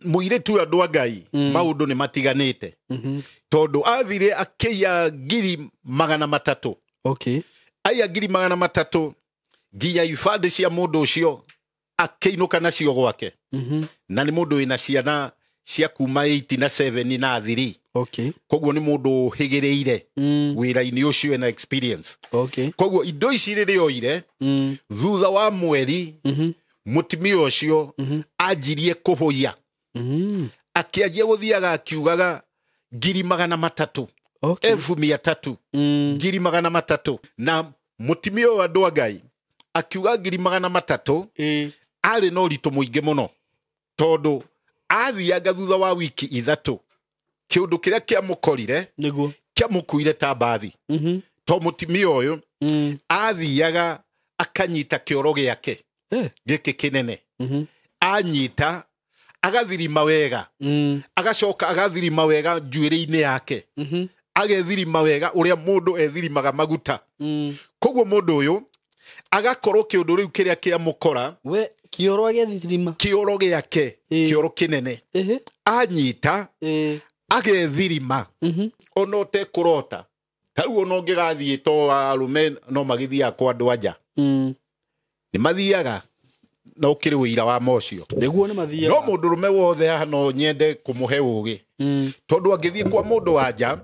muiretu andu agai maundu ni matiganite tondu athire akeya 300,000 okay aya 300,000 nginya ifande cia mundu ucio akeinuka nacio gwake na ni mundu wina ciana cia kuma 8 na 7 na 3 okay koguo ni mundu higireire wira-ini ucio na experience okay koguo indo ici riri oire thutha wa mweri mutimia ucio anjirie kuhuia akianjia guthiaga akiugaga 300,000 okay 300,000 300,000 na mutimia wa andu agai akiuga 300,000 ari no ritu muingi muno tondu athiaga thutha wa wiki 3 kiundu kiria kia mukorire niguo kia mukuire ta bathi to mutimia uyu athiaga akanyita kioro giake giki kinene anyita agathirima wega agacoka agathirima wega njuiri-ini yake agethirima wega uria mundu ethirimaga maguta koguo mundu uyu agakorwo kiundu riu kiria kia mukora we kioro agethirima kioro giake kioro kinene anyita agethirima ona utekurota tau ona ungigathie to arume no magithia kwa andu anja ni mathiaga na ukiri wira wa mocio niguo ni mathiaga no mundu rume wothe hano nyende kumuhe ugi tondu angithie kwa mundu anja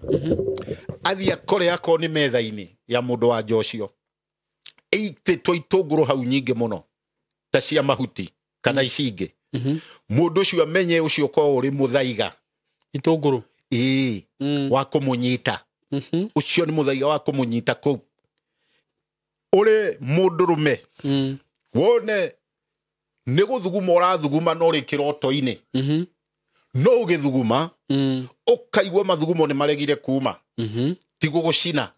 athia kore ako ni metha-ini ya mundu wa jocio eite toitunguru hau nyingi muno ta cia mahuti kana icingi mundu ucio amenye ucio ko uri muthaiga itunguru wa kumunyita ucio ni muthaiga wa kumunyita ko uri mundu rume wone ni guthuguma urathuguma no ri kiroto-ini no ugithuguma ukaigwa mathugumo ni maregire kuma ti gugucina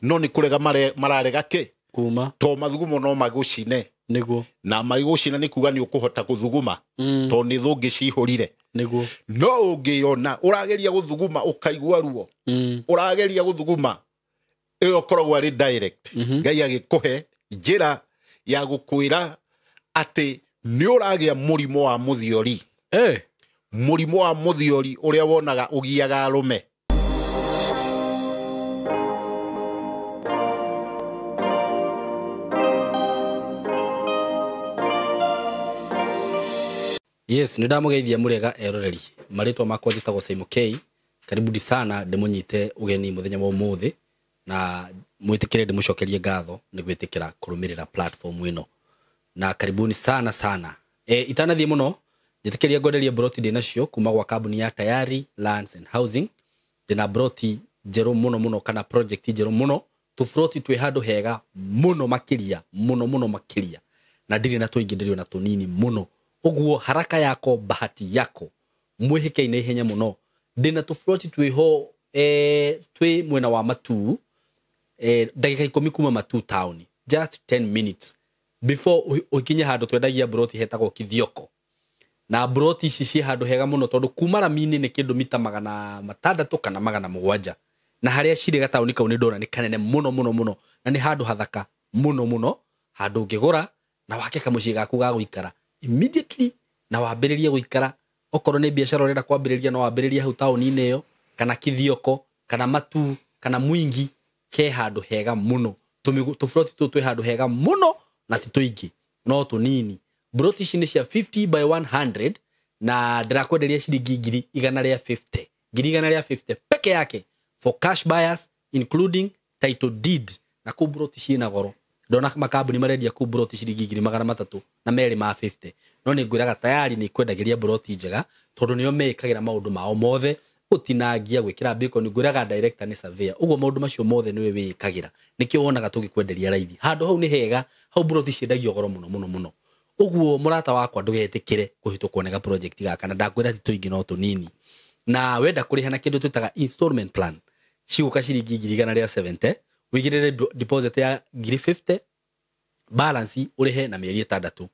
no ni kurega mararega ke kuma to mathugumo no magucine niguo na maigucina ni kuga ni ukuhota guthuguma to ni thungi cihurire niguo no ungiona urageria guthuguma ukaigwa ruo urageria guthuguma iyo koragwo ari direct ngai agikuhe njira ya gukwira ati ni uragia murimo wa muthiori murimo wa muthiori uria wonaga ugiaga arume yes ndamugeithia murega eroreri maritwa makwa njitagwo Simon K karibuni sana ndimunyite ugeni muthenya wa umuthi na mwitikire ndimucokerie ngatho ni gwitikira kurumirira platform ino na karibuni sana sana itanathie muno njitikiria ngoderia broti ndinacio kuma gwa kambuni ya Tayari Lands and Housing ndina broti jero muno kana project jero muno tu froti twi handu hega muno makiria muno makiria na ndiri na tuingidirio na tunini muno uguo haraka yako bahati yako mwihike-ine ihenya muno ndina tu froti twi ho twi mwena wa Matu dakika 10 kuma Matu town just 10 minutes before ukinye handu twendagia broti hetagwo Kithioko na broti ici ci handu hega muno tondu kuma Ramini ni kindu mita 600 kana 700 na haria ciri gatauni kau ni ndona ni kanene muno na ni handu hathaka muno handu ngigura na wake kamucii gaku ga guikara immediately na wambiririe guikara okorwo ni biashara urenda kwambiriria no wambiririe hau tauni-ini iyo kana Kithioko kana Matu kana Mwingi ke handu hega muno tufroti twi handu hega muno na ti tuingi no tunini broti ici ni cia 50 by 100 na ndirakwenderia ciringi 150 150 peke yake for cash buyers including title deed na ku broti ciina goro ndona makambuni marendia ku broti ciringi 300 na meri ma 50 no ni ngwiraga Tayari ni kwendagiria broti njega tondu nio mekagira maundu mao mothe utinangia gwikira bacon ngwiraga director ni surveyor uguo maundu macio mothe niwe wikagira nikio wonaga tugikwenderia raithi handu hau ni hega hau broti ciendagio goro muno uguo murata wakwa ndugetikire kuhitukwo nega project gaka na ndakwira ti tuingi no tunini na wenda kurihana kindu twitaga installment plan ciguka ciringi 170 wigirire deposit ya 50 balance urihe na mieri 6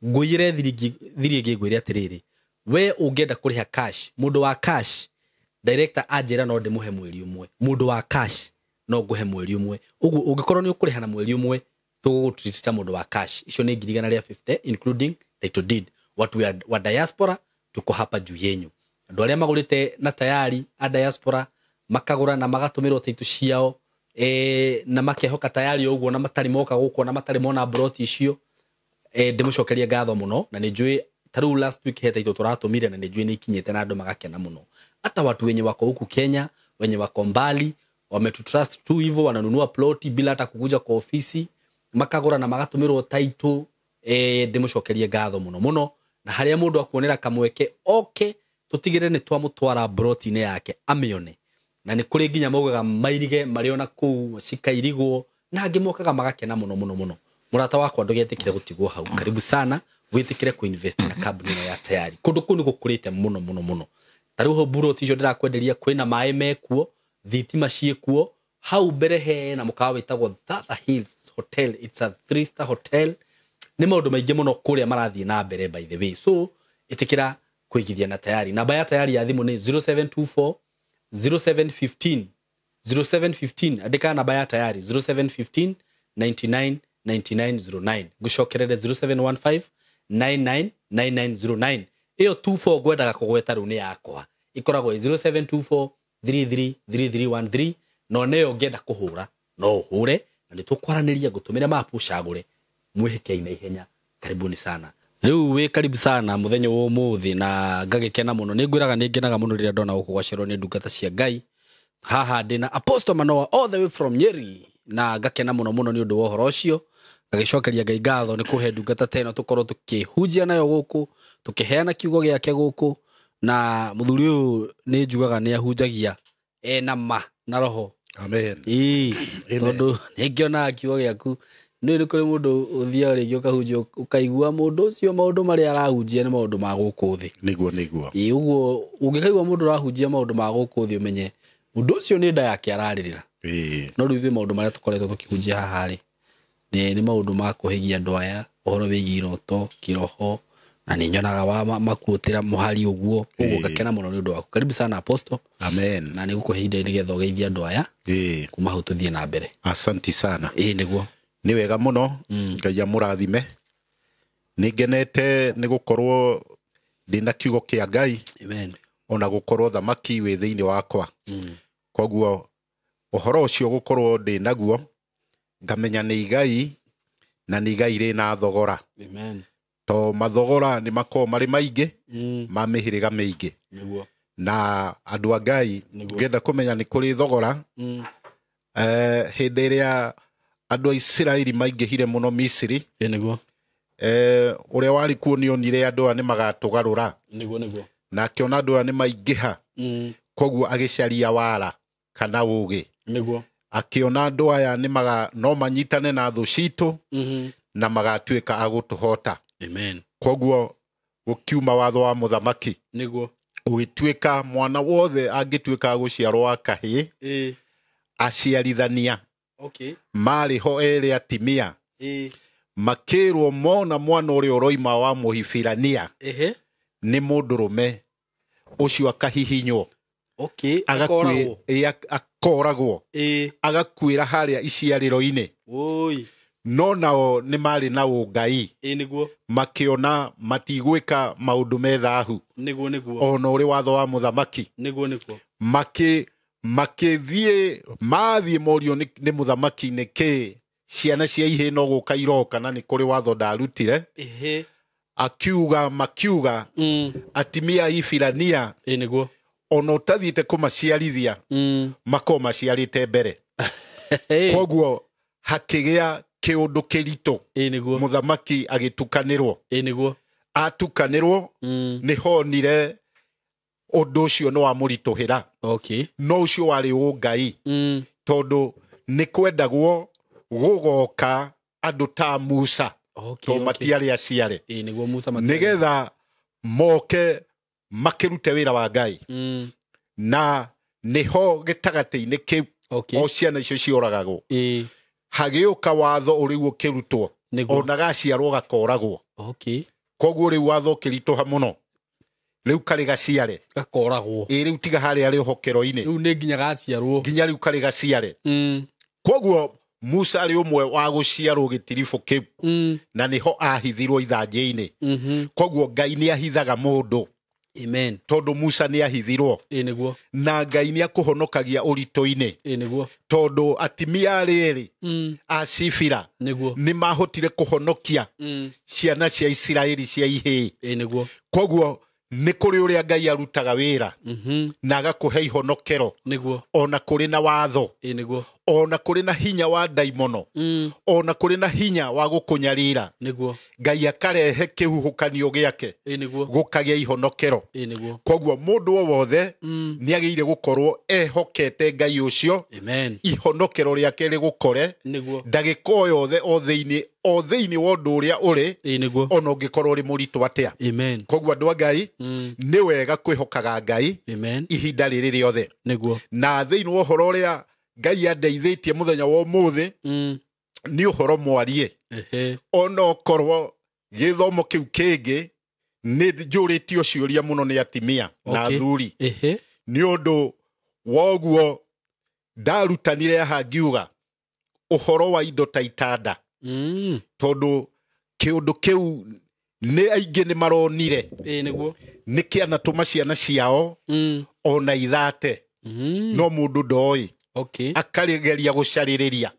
nguyire thiringi ngwire atiriri we ungenda kuriha cash mundu wa cash director ajira no ndimuhe mweri umwe mundu wa cash no nguhe mweri umwe uguo ungikorwo ni ukuriha na mweri umwe tugutreat mundu wa cash icio ni 150 including title deed watu wa diaspora tuko hapa juu yenyu. Andu aria magurite na tayari a diaspora makagura na magatumirwo title ciao na makehoka tayari uguo na matari moka guko na matari mona broti icio ndimucokerie ngatho muno na nijui taru last week heta ito turatumire na nijui ni kinyete na andu magakena muno. Hata watu wenye wako huku Kenya wenye wako mbali wametutrust tu hivyo, wananunua ploti bila hata kukuja kwa ofisi, makagura na magatumirwo title ndimucokerie ngatho muno muno. Na haria mundu akuonera kamweke tutigire ni twamutwara broti ne yake amione, na ni kuri nginya mogaga mairige mariona ku cikairigwo na ngimokaga magakena muno muno muno. Murata wakwa ndugetikire gutigwo hau, karibu sana witikire ku invest na company ya tayari kundu kunu gukurite muno muno muno. Taru ho broti icio ndirakwenderia kwina mai mekuo, thitima ciekuo hau berehe na mukawa witagwo Thatha Hills Hotel. It's a 3-star hotel. Ni maundu maingi muno kuria marathie na mbere by the way, so itikira kuigithia na tayari. Namba ya tayari ya thimu ni 0724 0715 0715. Andika namba ya tayari 0715 99 9909. Gucokerere 0715 999909. Iyo 24 gwendaga kugweta runi yakwa ikoragwo 0724 333313. no neyo ngenda kuhura no hure na nitũkwaraniria gutumira mapu cagure mwihike ina ihenya. Karibuni sana. Riu we karibu sana muthenya wo muthi na ngagikena muno. Ningwiraga ningenaga muno rira ndona guku gwacero ni ndungata cia Ngai. Haha ndina Apostle Manoa all the way from Nyeri na ngakena muno muno ni undu wa horo ucio. Ngagicokeria Ngai ngatho ni kuhe ndungata teno tukorwo tukihunjia nayo guku, tukiheana kiugo giake guku, na muthuri uyu ni njugaga ni ahunjagia na ma na roho. Amen. Tondu ningiona kiugo giaku ni kuri mundu uthia ri ukahunjia ukaigua mundu ucio maundu mari arahunjia ni maundu ma guku thi. Niguo uguo ungikaigua mundu arahunjia maundu ma guku thi umenye mundu ucio ni nda yake araririra. No riu maundu mari tukoretwo tukihunjia haha ri ni maundu ma kuhigia andu aya uhoro wigi iroto kiroho, na ni nyonaga wa makuotira muhari uguo ngakena muno ni undu waku. Karibu sana Apostle. Amen. Na ni gukuhinda nigetha ugeithia andu aya kuma hau tuthie na mbere. Asanti sana. Niguo ni wega muno. Ngai amurathime. Ningenete ni gukorwo ndina kiugo kia Ngai. Amen. Ona gukorwo thamaki wi thiini wakwa. Koguo uhoro ucio gukorwo ndinaguo ngamenya ni Ngai na ni Ngai ri na thogora. Amen. To mathogora ni mako mari maingi ma mihiriga maingi. Niguo na andu a Ngai ngetha kumenya ni kuri thogora. Hindi iria andu a Israeli maingihire muno Misiri. Niguo uria wari kuo ni onire andu a ni magatugarura. Niguo na akiona andu a ni maingiha. Koguo agicaria wara kana ugi. Niguo akiona andu aya ni no manyitane na thu citu na magatuika agutuhota. Amen. Koguo gukiuma watho wa muthamaki. Niguo ugituika mwana wothe angituika aguciarwo akahi aciarithania. Okay. Mari ho ere atimia. Makirwo mona mwana uria uroima wa muhibirania ni mundurume ucio akahihinywo. Okay. Akoragwo agakwira haria iciariro-ini. No nao ni mari na ungai. Niguo makiona matigwika maundu methahu. Niguo ona uri watho wa muthamaki. Niguo makithie mathie morio ni muthamaki ni ki ciana cia ihe no guka iroka na ni kuri watho ndarutire. Makiuga atimia ibirania. Niguo ona utathiite kumaciarithia makoma ciarite mbere. Koguo hakigia kiundu kirito. Muthamaki agitukanirwo. Atukanirwo ni honire undu ucio no amurituhira. Okay. No ucio wari ungai. Tondu ni kwendagwo gugoka andu ta Musa. Okay. To matiari aciare. Niguo Musa matiari. Nigetha moke makirute wira wa Ngai. Na niho gitagati-ini kiu o ciana icio cioragagwo. Hagiuka watho uriguo kirutwo ona gaciarwo gakoragwo. Okay. Koguo riu watho kirituha muno riu kari gaciare gakoragwo. Riu tiga hari ari hokero-ini riu ni nginya gaciarwo nginya riu kari gaciare. Koguo Musa ari umwe wa guciarwo gitirifu kiu na niho ahithirwo ithanjĩ-ini. Koguo Ngai ni ahithaga mundu Amen. tondu Musa ni ahithirwo Niguo. na Ngai ni akuhonokagia urito-ini Niguo. tondu atimia ariri a Sifira Niguo. ni mahotire kuhonokia ciana cia Isiraeli cia ihii Niguo. koguo ni kuri uria Ngai arutaga wira na agakuhe ihonokero Niguo. ona kuri na watho Niguo. ona kuri na hinya wa daimono ona kuri na hinya wa gukunyarira Niguo. Ngai akarehe kihuhukanio giake Niguo. gukagia ihonokero Niguo. koguo mundu o wothe ni ageire gukorwo ehokete Ngai ucio Amen. ihonokero riake rigukore Niguo. ndagika o yothe o thiini wa undu uria uri Niguo. ona ungikorwo uri muritu atia Amen. koguo andu a Ngai ni wega kwihokaga Ngai Amen. ihinda riri riothe Niguo. na thiini wa uhoro uria Ngai andeithitie muthenya wa umuthi ni uhoro mwarie ona okorwo githomo kiu kingi ni njuritio ciuria muno ni atimia na athuri ni undu woguo ndarutanire haha ngiuga uhoro wa indo ta itanda tondu kiundu kiu ni aingi ni maronire niguo ni kianatuma ciana ciao ona ithate no mundu ndoi akarigeria gucaririria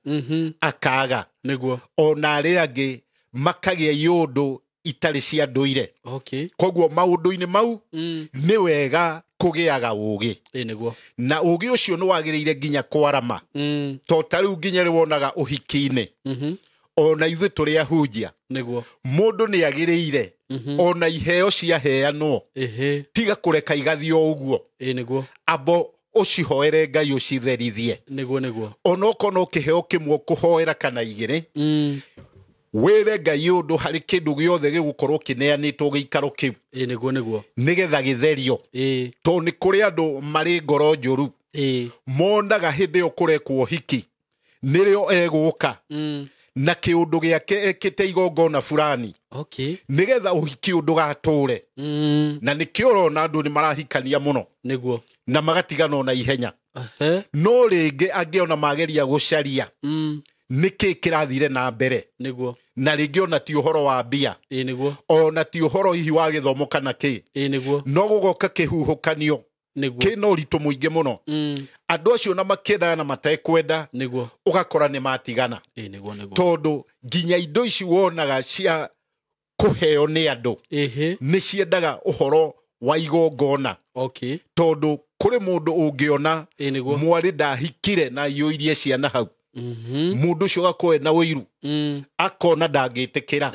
akaga niguo ona aria angi makagia yundu itari cia nduire koguo maundu-ini mau ni wega kugiaga ugi niguo na ugi ucio ni wagiriire nginya kwarama to tariu nginya riwonaga uhiki-ini ona ithu turi ahunjia niguo mundu ni agiriire ona iheo cia heanwo tiga kureka igathio uguo niguo abo ucihoere Ngai ucitherithie niguo ona ukono kiheo kimwe kuhoera kana igiri were Ngai undu hari kindu giothe gigukorwo kineanitwo giikaro kiu niguo nigetha githerio to ni kuri andu mari ngoro njuru monaga hindi yo kurekwo hiki nirio eguka na kiundu giake ekite igongona fulani nigetha uhiki undu gature na nikiorona andu ni marahikania muno niguo na magatigana na ihenya no ringi angiona mageria gucaria niki kirathire na mbere niguo na ringi ona ti uhoro wa mbia niguo ona ti uhoro hihi wa githomo kana ki niguo no gugoka kihuhukanio kina uritu muingi muno andu acio na makenda na matekwenda niguo ugakora ni matigana niguo tondu nginya indo ici wonaga cia kuheo ni andu ni ciendaga uhoro wa igongona tondu kuri mundu ungiona mwari ndahikire na yuirie ciana hau mundu ucio gakoe na wiru akona ndagitikira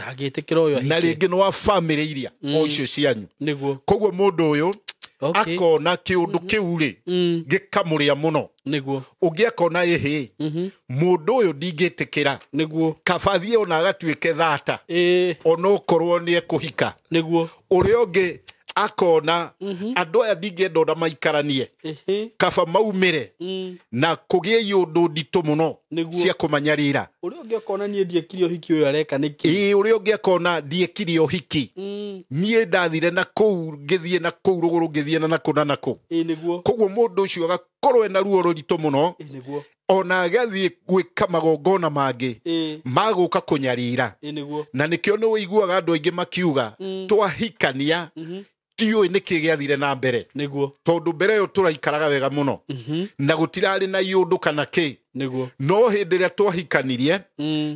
uyo na ringi no wa family iria o icio cianyu niguo koguo mundu uyu akona kiundu kiu ri gikamuria muno niguo ungiakona ehe mundu uyu ndingitikira niguo kabathie ona agatuike thata ona ukorwo ni ekuhika niguo uria ungi akona andu aya ndingenda ona maikaranie kaba maumire na kugie yundu nditu muno cia kumanyarira uria ungi akona nie ndiekire uhiki uyu areka niki uria ungi akona ndiekire uhiki nie ndathire na kou ngithie na kou ruguru ngithie na naku na naku niguo koguo mundu ucio agakorwo na ruo ruritu muno niguo ona agathie gwika magongona mangi maguka kunyarira na nikio ni wiguaga andu aingi makiuga twahikania tiyo niki giathire na mbere niguo tondu mbere yo turaikaraga wega muno na gutirari na yundu kana ki niguo no hindi ria twahikanirie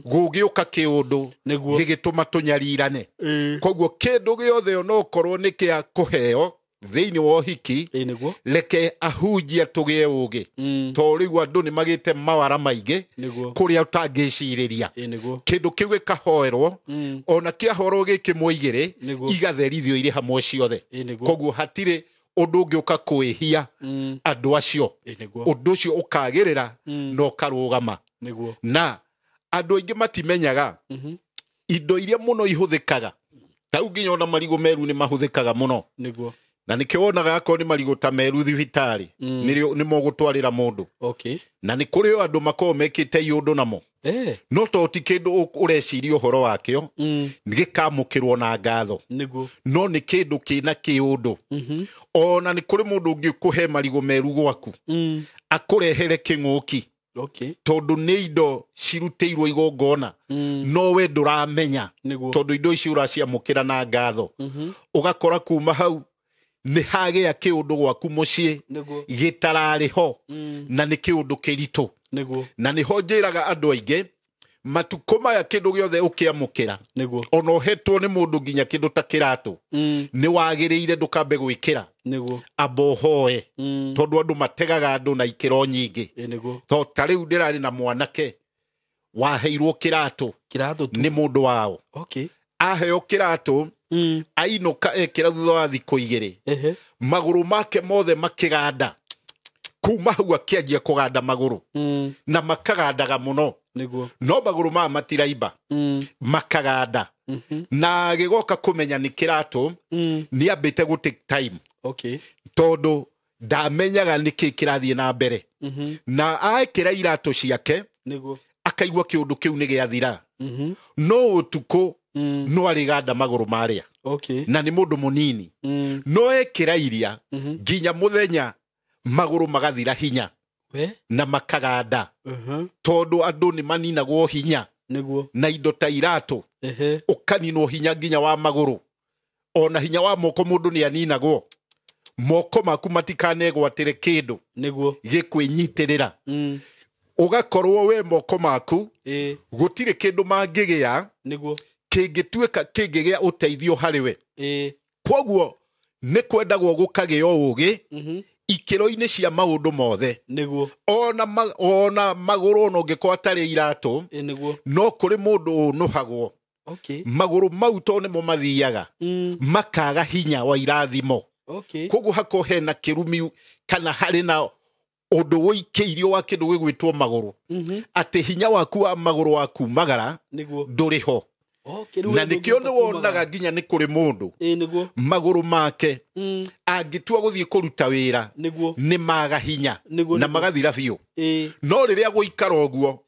gugiuka kiundu gigituma tunyarirane koguo kindu giothe no korwo ni kia kuheo thiini wa uhiki reke ahunjia tugie ugi to riu andu ni magite mawara maingi kuria utangiciriria kindu kiu gikahoerwo ona kiahoro gikimwe igiri igatherithio iri hamwe ciothe koguo hatire undu ungiuka kwihia andu acio undu ucio ukagirira no karugama na andu aingi matimenyaga indo iria muno ihuthikaga tau nginya ona marigo meru ni mahuthikaga muno na nikionaga akoro ni marigo ta meru thibitari ni mogutwarira mundu na ni kuri andu makoo mekite yundu namo no to ti kindu ureciria uhoro wakio gikamukirwo na ngatho no ni kindu kina kiundu ona ni kuri mundu ungi kuhe marigo meru gwaku akurehere king'uki tondu ni indo ciruteirwo igongona no we nduramenya tondu indo ici uraciamukira na ngatho ugakora kuma hau nĩ hagĩa kĩũndũ gwaku mũciĩ gĩtararĩ ho na nĩ kĩũndũ kĩritũ na nĩho njĩraga andũ aingĩ matukũ maya kĩndũ gĩothe ũkĩamũkĩra ona ũhetwo nĩ mũndũ nginya kĩndũ ta kĩratũ nĩ wagĩrĩire ndũkambe gwĩkĩra amba ũhoe tondũ andũ mategaga andũ na ikĩro nyingĩ tondũ ta rĩu ndĩrarĩ na mwanake waheirwo kĩratũ nĩ mũndũ wao aheo kĩratũ ainũka ekĩra thutha wa thikũ igĩrĩ magũrũ make mothe makĩganda kuma hau akĩanjia kũganda magũrũ na makagandaga mũno no magũrũ maya matiraimba makaganda na gĩgoka kũmenya nĩ kĩratũ nĩ ambĩte gũ take time tondũ ndamenyaga nĩkĩ kĩrathiĩ na mbere na ekĩra iratũ ciake akaigua kĩũndũ kĩu nĩ gĩathira no ũtukũ no arĩganda magũrũ marĩa na nĩ mũndũ mũnini no ekĩra iria nginya mũthenya magũrũ magathira hinya na makaganda tondũ andũ nĩ maninagwo hinya na indo ta iratũ ũkaninwo hinya nginya wa magũrũ ona hinya wa moko mũndũ nĩ aninagwo moko maku matikanegwatĩre kĩndũ gĩkwĩnyitĩrĩra ũgakorwo we moko maku gũtirĩ kĩndũ mangĩgĩa kĩngĩtuĩka kĩngĩgĩa ũteithio harĩwe kwoguo nĩ kwendagwo gũkagĩo ũgĩ ikĩro-inĩ cia maũndũ mothe ona magũrũ ona ũngĩkorwo atarĩ iratũ no kũrĩ mũndũ ũnũhagwo magũrũ mau tondũ nĩmo mathiaga makaga hinya wa irathimo kwoguo hakorwo hena kĩrumi kana harĩ na ũndũ wĩikĩirio wa kĩndũ gĩgwĩtwo magũrũ atĩ hinya waku wa magũrũ waku magara ndũrĩ ho na nĩkĩo nĩ wonaga nginya nĩ kũrĩ mũndũ magũrũ make angĩtua gũthiĩ kũruta wĩra nĩ maga hinya na magathira biũ no rĩrĩa gũikara ũguo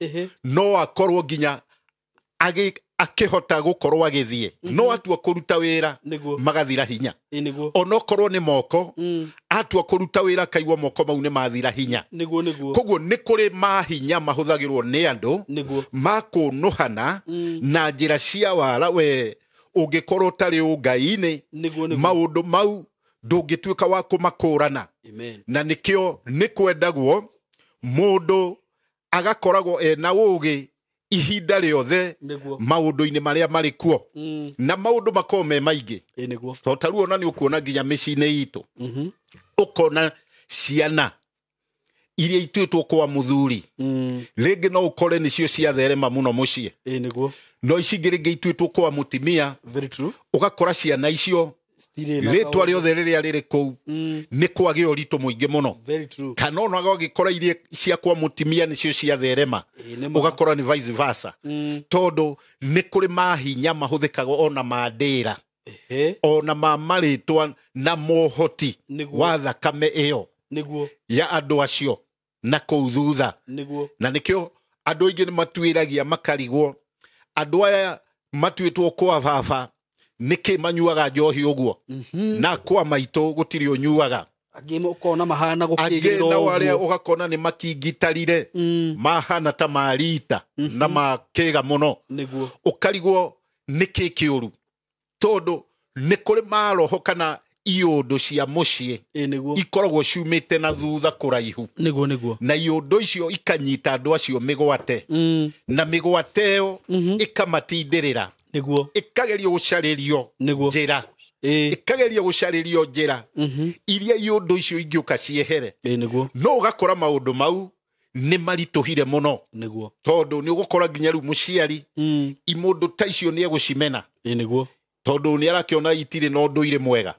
no akorwo nginya akĩhota gũkorwo agĩthiĩ no atua kũruta wĩra magathira hinya ona okorwo nĩ moko atua kũruta wĩra akaigua moko mau nĩ mathira hinya koguo nĩ kũrĩ mahinya mahũthagĩrwo nĩ andũ makũnũhana na njĩra cia wara we ũngĩkorwo ũtarĩ ũngai-inĩ maũndũ mau ndũngĩtuĩka wa kũmakũrana na nĩkĩo nĩ kwendagwo mũndũ agakoragwo ena ũgĩ ihinda rĩothe maũndũ-inĩ marĩa marĩ kuo na maũndũ makorwo me maingĩ tondũ ta rĩu ona nĩ ũkuona nginya mĩciĩ-inĩ itũ ũkona ciana iria ituĩtwo kwa mũthuri rĩngĩ no ũkore nĩcio ciatherema mũno mũciĩ no ici ingĩ rĩngĩ ituĩtwo kwa mũtumia ũgakora ciana icio rĩtwa rĩothe rĩrĩa rĩrĩ kũu nĩ kwagĩa ũritũ mũingĩ mũno kana ona ũgagĩkora iria cia kwa mũtumia nĩcio ciatherema ũgakora nĩ vice versa tondũ nĩ kũrĩ mahinya mahũthĩkaga ona mandĩra ona marĩtwa na mohoti wa thakame ĩyo ya andũ acio na kũu thutha na nĩkĩo andũ aingĩ nĩ matuĩragia makarigwo andũ aya matuĩtwo kwa baba nĩkĩ manyuaga njohi ũguo na kwa maitũ gũtirĩ ũnyuaga angĩ ũkona mahana gũkĩgĩrĩra ũguo arĩa ũgakona nĩ makingitarire mahana ta marita na makĩga mũno ũkarigwo nĩkĩ kĩũru tondũ nĩ kũrĩ maroho kana iũndũ cia mũciĩ ikoragwo ciumĩte na thutha kũraihu na iũndũ icio ikanyita andũ acio mĩgwate na mĩgwate ĩyo ĩkamatindĩrĩra ĩkagerio gũcarĩrio njĩra ĩkagerio gũcarĩrio njĩra iria iũndũ icio ingĩũka ciehere no ũgakora maũndũ mau nĩ maritũhire mũno tondũ nĩ ũgũkora nginya rĩu mũciari imũndũ ta icio nĩ egũcimena tondũ nĩ arakĩona itirĩ na ũndũire mwega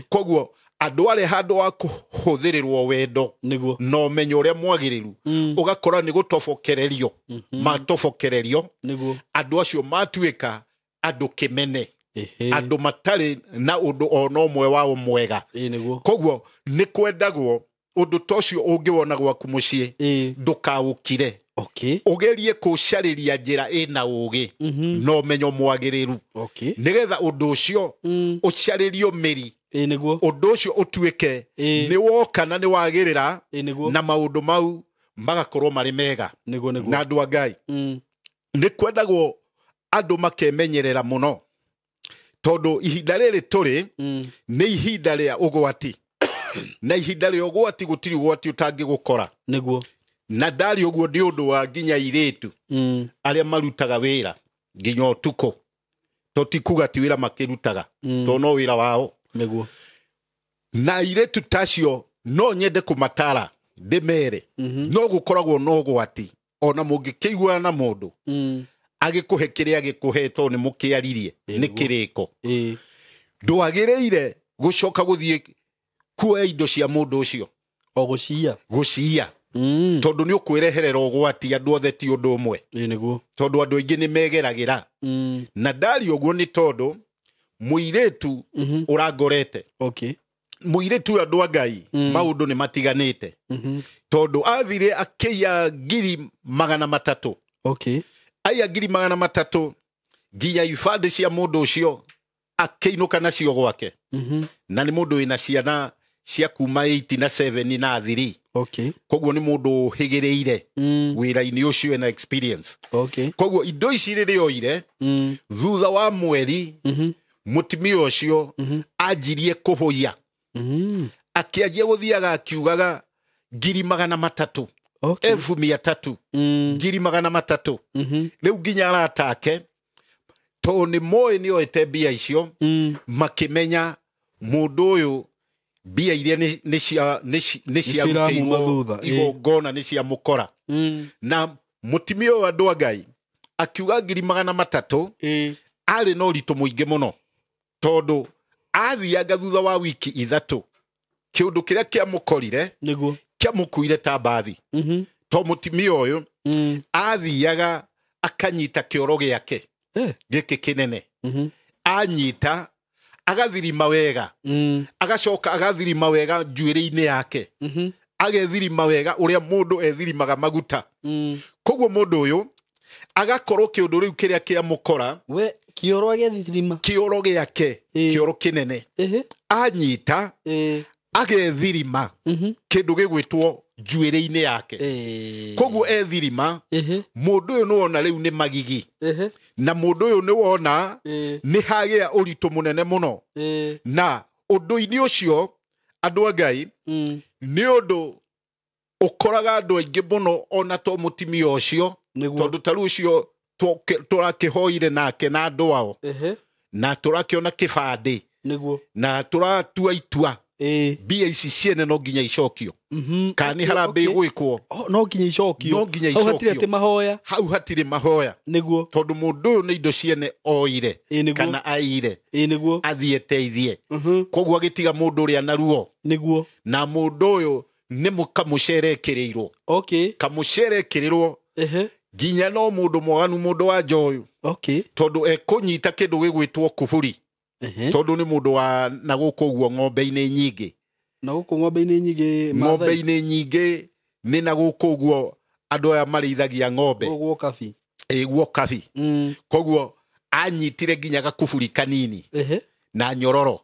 koguo andũ arĩa handũ wa kũhũthĩrĩrwo wendo na ũmenyo ũrĩa mwagĩrĩru ũgakora nĩ gũtobokererio matobokererio andũ acio matuĩka andũ kĩmene andũ matarĩ na ũndũ ona ũmwe wao mwega koguo nĩ kwendagwo ũndũ ta ũcio ũngĩwona gwaku mũciĩ ndũkaũkire ũgerie kũcarĩria njĩra ĩna ũgĩ na ũmenyo mwagĩrĩru nĩgetha ũndũ ũcio ũcarĩrio mĩri ũndũ ũcio ũtuĩke nĩ woka na nĩ wagĩrĩra na maũndũ mau magakorwo marĩ mega na andũ a Ngai nĩ kwendagwo andũ makemenyerera mũno tondu ihinda riri turi ni ihinda ria ugwati na ihinda ria ugwati gutiri ugwati utangi gukora niguo na ndari uguo ndi undu wa nginya iritu aria marutaga wira nginya utuko to ti kuga ti wira makirutaga to no wira wao niguo na iritu tacio no nyende kumatara ndimere no gukoragwo no gwati ona mungikigwa na mundu agikuhe kiria agikuhetwo ni mukiaririe ni kiriko ndwagireire gucoka guthie kuoya indo cia mundu ucio o gucia tondu ni ukwireherera ugwati andu othe ti undu umwe niguo tondu andu aingi ni megeragira na ndari uguo ni tondu muiretu urangorete muiretu andu agai maundu ni matiganite tondu athire akia 300,000 aya 300,000 nginya ibande cia mundu ucio akiinuka nacio gwake na ni mundu wina ciana cia kuma 8 na 7 na 3 koguo ni mundu higireire wira-ini ucio na experience koguo indo ici ririoire thutha wa mweri mutimia ucio anjirie kuhoya akianjia guthiaga akiugaga 300,000 300,000 300,000 riu nginya aratake to ni moe ni oete bia icio makimenya mundu uyu bia iria ni cia rutirwo igongona ni cia mukora na mutimia uyu andu agai akiuga 300,000 ari no ritu muingi muno tondu athiaga thutha wa wiki 3 kiundu kiria kia mukorire niguo kia mukuire ta bathi to mutimia uyu athiaga akanyita kioro giake giki kinene anyita agathirima wega agacoka agathirima wega njuiri-ini yake agethirima wega uria mundu ethirimaga maguta koguo mundu uyu agakorwo kiundu riu kiria kia mukora we kioro agethirima kioro giake kioro kinene anyita agethirima kindu gigwitwo njuiri-ini yake koguo ethirima mundu uyu nuona riu ni magigi na mundu uyu ni wona ni hagia uritu munene muno na undu-ini ucio andu agai ni undu ukoraga andu aingi muno ona to mutimia ucio tondu taru ucio turakihoire nake na andu ao na turakiona kibande na turatua itua bia ici ciene no nginya icokio kani harambe gwikwo no nginya icokio hau hatire ati mahoya hau hatire mahoya niguo tondu mundu uyu ni indo ciene oire kana aire niguo athieteithie koguo agitiga mundu uria naruo niguo na mundu uyu ni mukamucerekereirwo kamucerekerirwo nginya no mundu mwaganu mundu wa njoyu tondu ekunyita kindu gigwitwo kuburi tondu ni mundu wa na guku guo ng'ombe-ini nyingi ng'ombe-ini nyingi ni na guku guo andu aya marithagia ng'ombe guo kabi koguo anyitire nginya gakuburi kanini na nyororo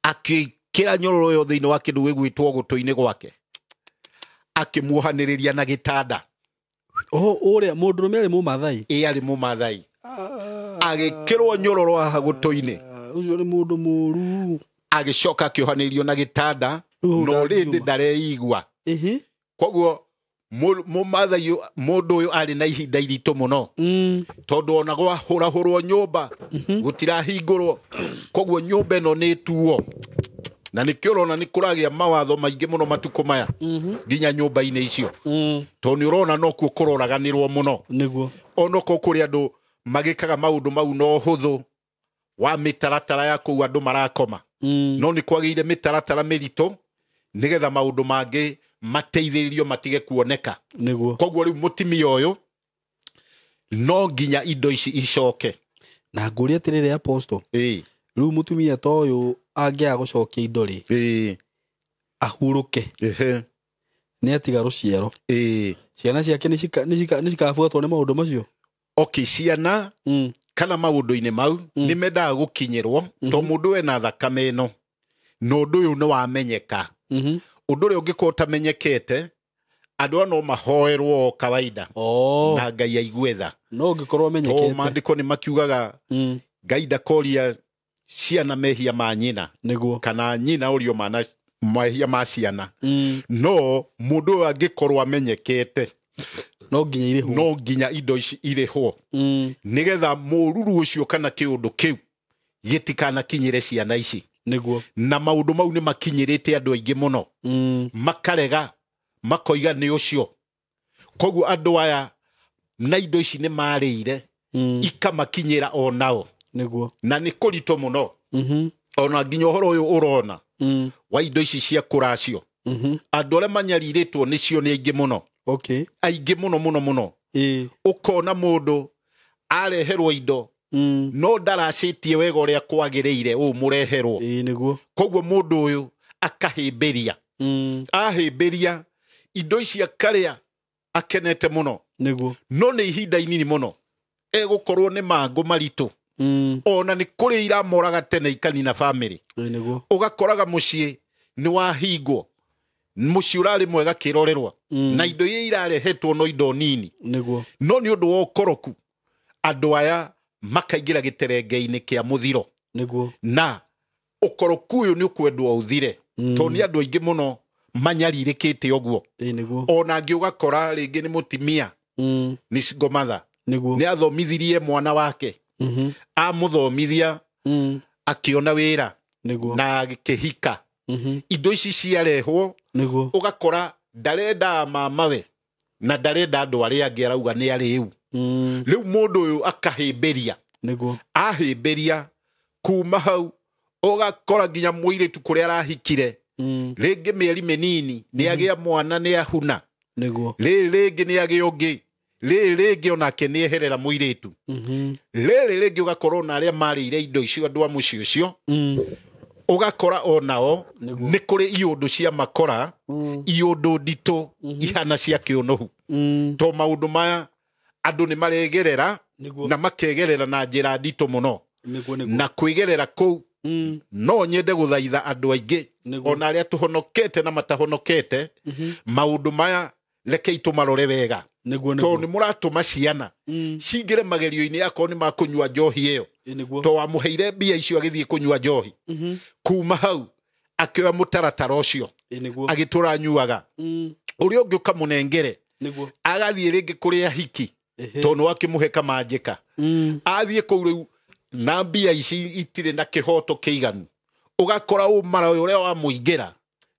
akikira nyororo yo thiini wa kindu gigwitwo gutu-ini gwake akimuohaniriria na gitanda uria mundurume ari mumathai ari mumathai agikirwo nyororo haha gutu-ini ucio ni mundu muru agicoka akiohaniririo na gitanda no rindi ndareigua koguo mumathai mundu uyu ari na ihinda iritu muno tondu ona gwa hurahurwo nyumba gutirahingurwo koguo nyumba ino ni tuo na nikio rona ni kuragia mawatho maingi muno matuko maya nginya nyumba-ini icio to ni urona no kuo kuroraganirwo muno niguo onoko kuri andu magikaga maundu mau no huthu wa mitaratara ya ku andu marakoma no ni kwagire mitaratara mirito nigetha maundu mangi mateithiririo matige kuoneka niguo koguo riu mutimia uyu no nginya indo ici icoke na nguri atirire apostle riu mutumia to uyu angia gucokia indo ri ahuruke ni atiga ruciero ciana ciake ni cikabuatwo ni maundu macio ciana kana maundu-ini mau ni mendaga gukinyirwo to mundu ena thakame ino no undu uyu ni wamenyeka undu uri ungikorwo utamenyekete andu no mahoerwo kawaida na Ngai aigwetha no ungikorwo amenyekete to mandiko ni makiugaga Ngai ndakoria ciana mehia ma nyina kana nyina urio mana mehia ma ciana no mundu angikorwo amenyekete no nginya indo ici irĩhwo nigetha mũruru ucio kana kiundu kiu gitikana kinyire ciana ici na maundu mau ni makinyirite andu aingi muno makarega makoiga ni ucio koguo andu aya na indo ici ni marĩire ikamakinyira onao na ni kurito muno ona nginya uhoro uyu urona wa indo ici cia kuracio andu aria manyariritwo nicio ni aingi muno aingi muno ukona mundu areherwo indo no ndaracitie wega uria kwagiriire mureherwo koguo mundu uyu akahimbiria ahimbiria indo ici akaria akenete muno no ni ihinda inini muno egukorwo ni mangu maritu ona ni kuri iramoraga tene ikanina family ugakoraga mucii ni wahingwo mucii urari mwega kirorerwa na indo iria irarehetwo no indo nini no ni undu wa ukoroku andu aya makaingira giterenge-ini kia muthiro na ukoroku uyu ni ukwendwo uthire to ni andu aingi muno manyaririkite oguo ona ngi ugakora ringi ni mutimia ni single mother ni athomithirie mwana wake amuthomithia akiona wira na kihika indo ici ciarehwo ugakora ndarenda mamawe na ndarenda andu aria angi arauga ni ariu riu mundu uyu akahimbiria ahimbiria kuma hau ugakora nginya muiritu kuria arahikire ringi mieri minini ni agia mwana ni ahuna ringi ni agia ungi ringi onake ni eherera muiritu ringi ugakorwo na aria marire indo icio andu a mucii ucio ugakora onao ni kuri iundu cia makora iundu ndito ihana cia kiunuhu to maundu maya andu ni maregerera na makegerera na njira ndito muno na kwigerera ku no nyende guthaitha andu aingi ona aria tuhonokete na matahonokete maundu maya reke itumarore wega to ni muratuma ciana cingire magerio-ini akoo ni makunywa njohi iyo to wamuheire mbia icio agithie kunywa njohi kuma hau akioya mutaratara ucio agitura nyuaga uria ungi ukamunengere agathie ringi kuria hiki to no akimuhe kamanjika athie kuu riu na mbia ici itire na kihoto kiiganu ugakora umara uria wa muingira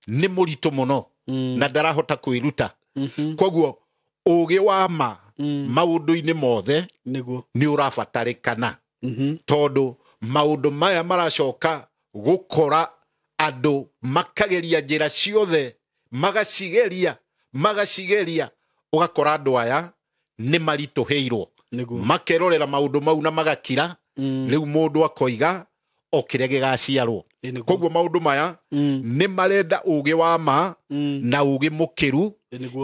ni muritu muno na ndarahota kwiruta koguo ugi wa maundu-ini mothe ni urabatarikana tondu maundu maya maracoka gukora andu makageria njira ciothe magacigeria ugakora andu aya ni marituheirwo makerorera maundu mau na magakira riu mundu akoiga okire gigaciarwo koguo maundu maya ni marenda ugi wa na ugi mukiru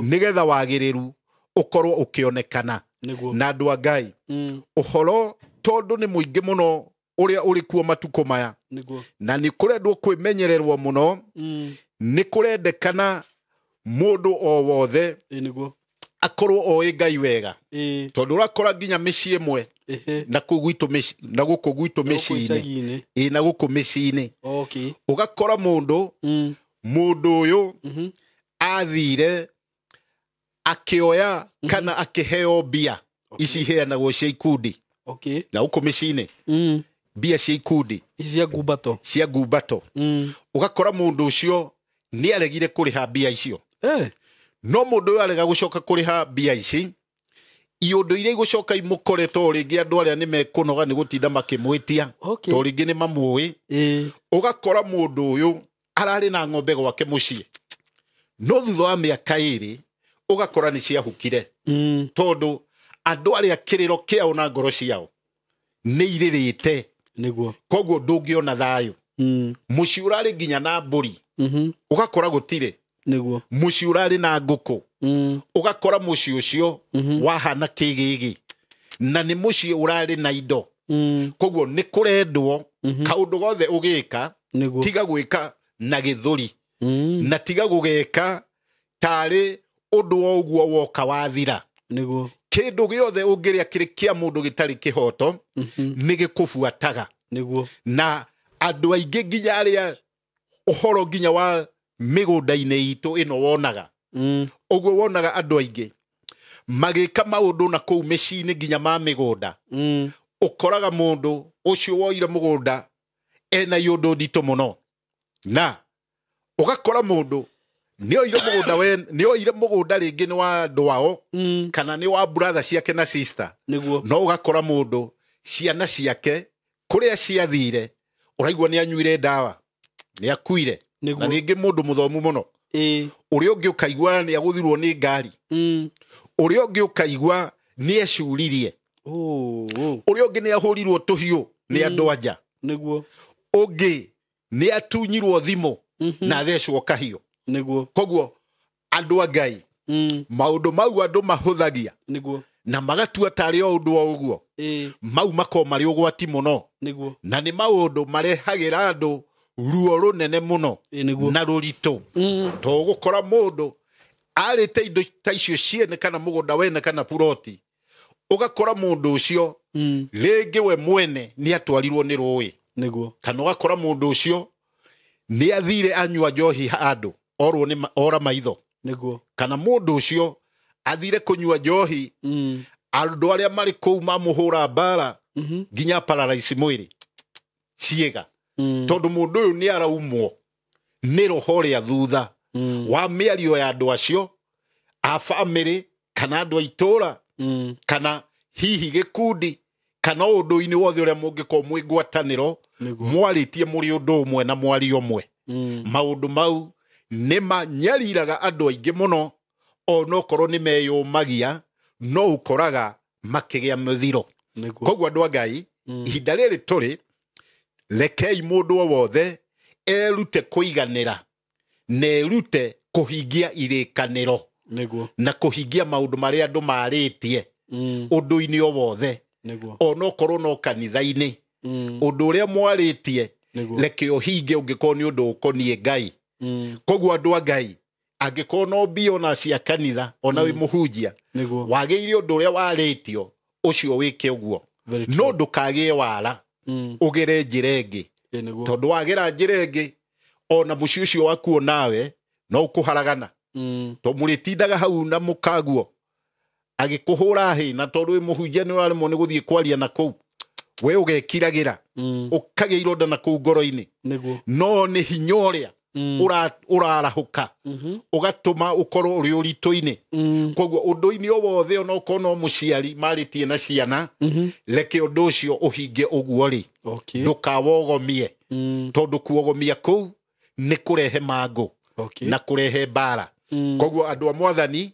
nigetha wagiriru ukorwo ukionekana na andu a Ngai uhoro tondu ni muingi muno uria uri kuo matuko maya na ni kurendwo kwimenyererwo muno ni kurendekana mundu o wothe akorwo oi Ngai wega tondu urakora nginya micii imwe na guku gwitu micii-ini na guku micii-ini ugakora mundu uyu athire akioya kana akiheo bia ici heanagwo cia ikundi na guku micii-ini bia cia ikundi cia ngumbato ugakora mundu ucio ni aregire kuriha bia icio no mundu uyu arega gucoka kuriha bia ici iundu iria igucoka imukoretwo ringi andu aria ni mekunoga ni gutinda makimwitia to ringi ni mamui ugakora mundu uyu arari na ng'ombe gwake mucii no thutha wa miaka iri ugakora ni ciahukire tondu andu aria kiriro kiao na ngoro ciao ni iririte koguo ndungiona thayo mucii urari nginya na mburi ugakora gutire mucii urari na nguku ugakora mucii ucio wahana kigigi na ni mucii urari na indo koguo ni kurendwo kaundu gothe ugika tiga gwika na githuri na tiga gugeka tari undu wa uguo woka wathira kindu giothe ungiria kirikia mundu gitari kihoto ni gikubuataga niguo na andu aingi nginya aria uhoro nginya wa migunda-ini itu ino wonaga uguo wonaga andu aingi magika maundu na kou micini nginya ma migunda ukoraga mundu ucio woire mugunda ena yundu ndito muno na ugakora mundu ni oire mugunda ringi ni wa andu ao kana ni wa brother ciake na sister niguo no ugakora mundu ciana ciake kuria ciathire uraigua ni anyuire ndawa ni akuire na ningi mundu muthomu muno uria ungi ukaigua ni aguthirwo ni ngari uria ungi ukaigua ni ecuririe uria ungi ni ahurirwo tuhiu ni andu anja niguo ungi ni atunyirwo thimu na thecwo kahiu niguo koguo andu a Ngai maundu mau andu mahuthagia niguo na magatua tari o undu o uguo mau mako mari ugwati muno niguo na ni maundu marehagira andu ruo runene muno na rurito to gukora mundu arite indo ta icio ciene kana mugunda wene kana puroti ugakora mundu ucio ringi we mwene ni atwarirwo ni rui niguo kana ugakora mundu ucio ni athire anyua njohi handu orwo ni ora maitho niguo kana mundu ucio athire kunyua njohi andu aria mari kou mamuhura mbara nginya paralyze mwiri ciega tondu mundu uyu ni araumwo ni roho ria thutha wa miario ya andu acio a family kana andu a itura kana hihi gikundi kana undu-ini wothe uria mungiko mwigwataniro mwaritie muri undu umwe na mwari umwe maundu mau ni manyariraga andu aingi muno onokorwo ni meyumagia no ukoraga makigia muthiro koguo andu a Ngai ihinda riri turi rekei mundu wothe erute kuiganira na erute kuhingia irikaniro na kuhingia maundu maria andu maritie undu-ini o wothe onokorwo no kanitha-ini undu uria mwaritie reke uhinge ungikorwo ni undu ukonie Ngai koguo andu a Ngai angikorwo no bio na cia kanitha ona wi muhunjia wageire undu uria waritio ucio wike uguo no ndukagie wara ugere njira ingi tondu wagera njira ingi ona muci ucio waku onawe no ukuharagana to muritindaga hau na mukaguo agikuhura hi na tondu wi muhunjia ni urarimo ni guthie kwaria na kou we ugekiragira ukagia ironda na kou ngoro-ini no ni hinya uria urarahuka ugatuma ukorwo uri uritu-ini koguo undu-ini o wothe ona ukorwo no muciari maritie na ciana reke undu ucio uhinge uguo ri ndukawogomie tondu kuogomia kou ni kurehe mangu na kurehe mbara koguo andu a Mwathani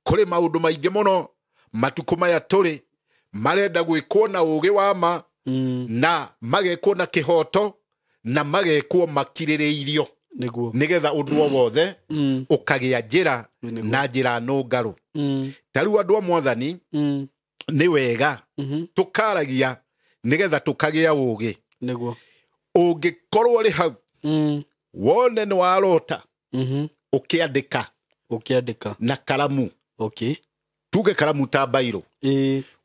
kuri maundu maingi muno matuku maya turi marenda gwikwo na ugi wa ma na magekwo na kihoto na magekwo makiririirio nigetha undu o wothe ukagia njira na njira nungaru tariu andu a Mwathani ni wega tukaragia nigetha tukagia ugi ungikorwo ri hau wone ni warota ukiandika na karamu tuge karamu ta bairo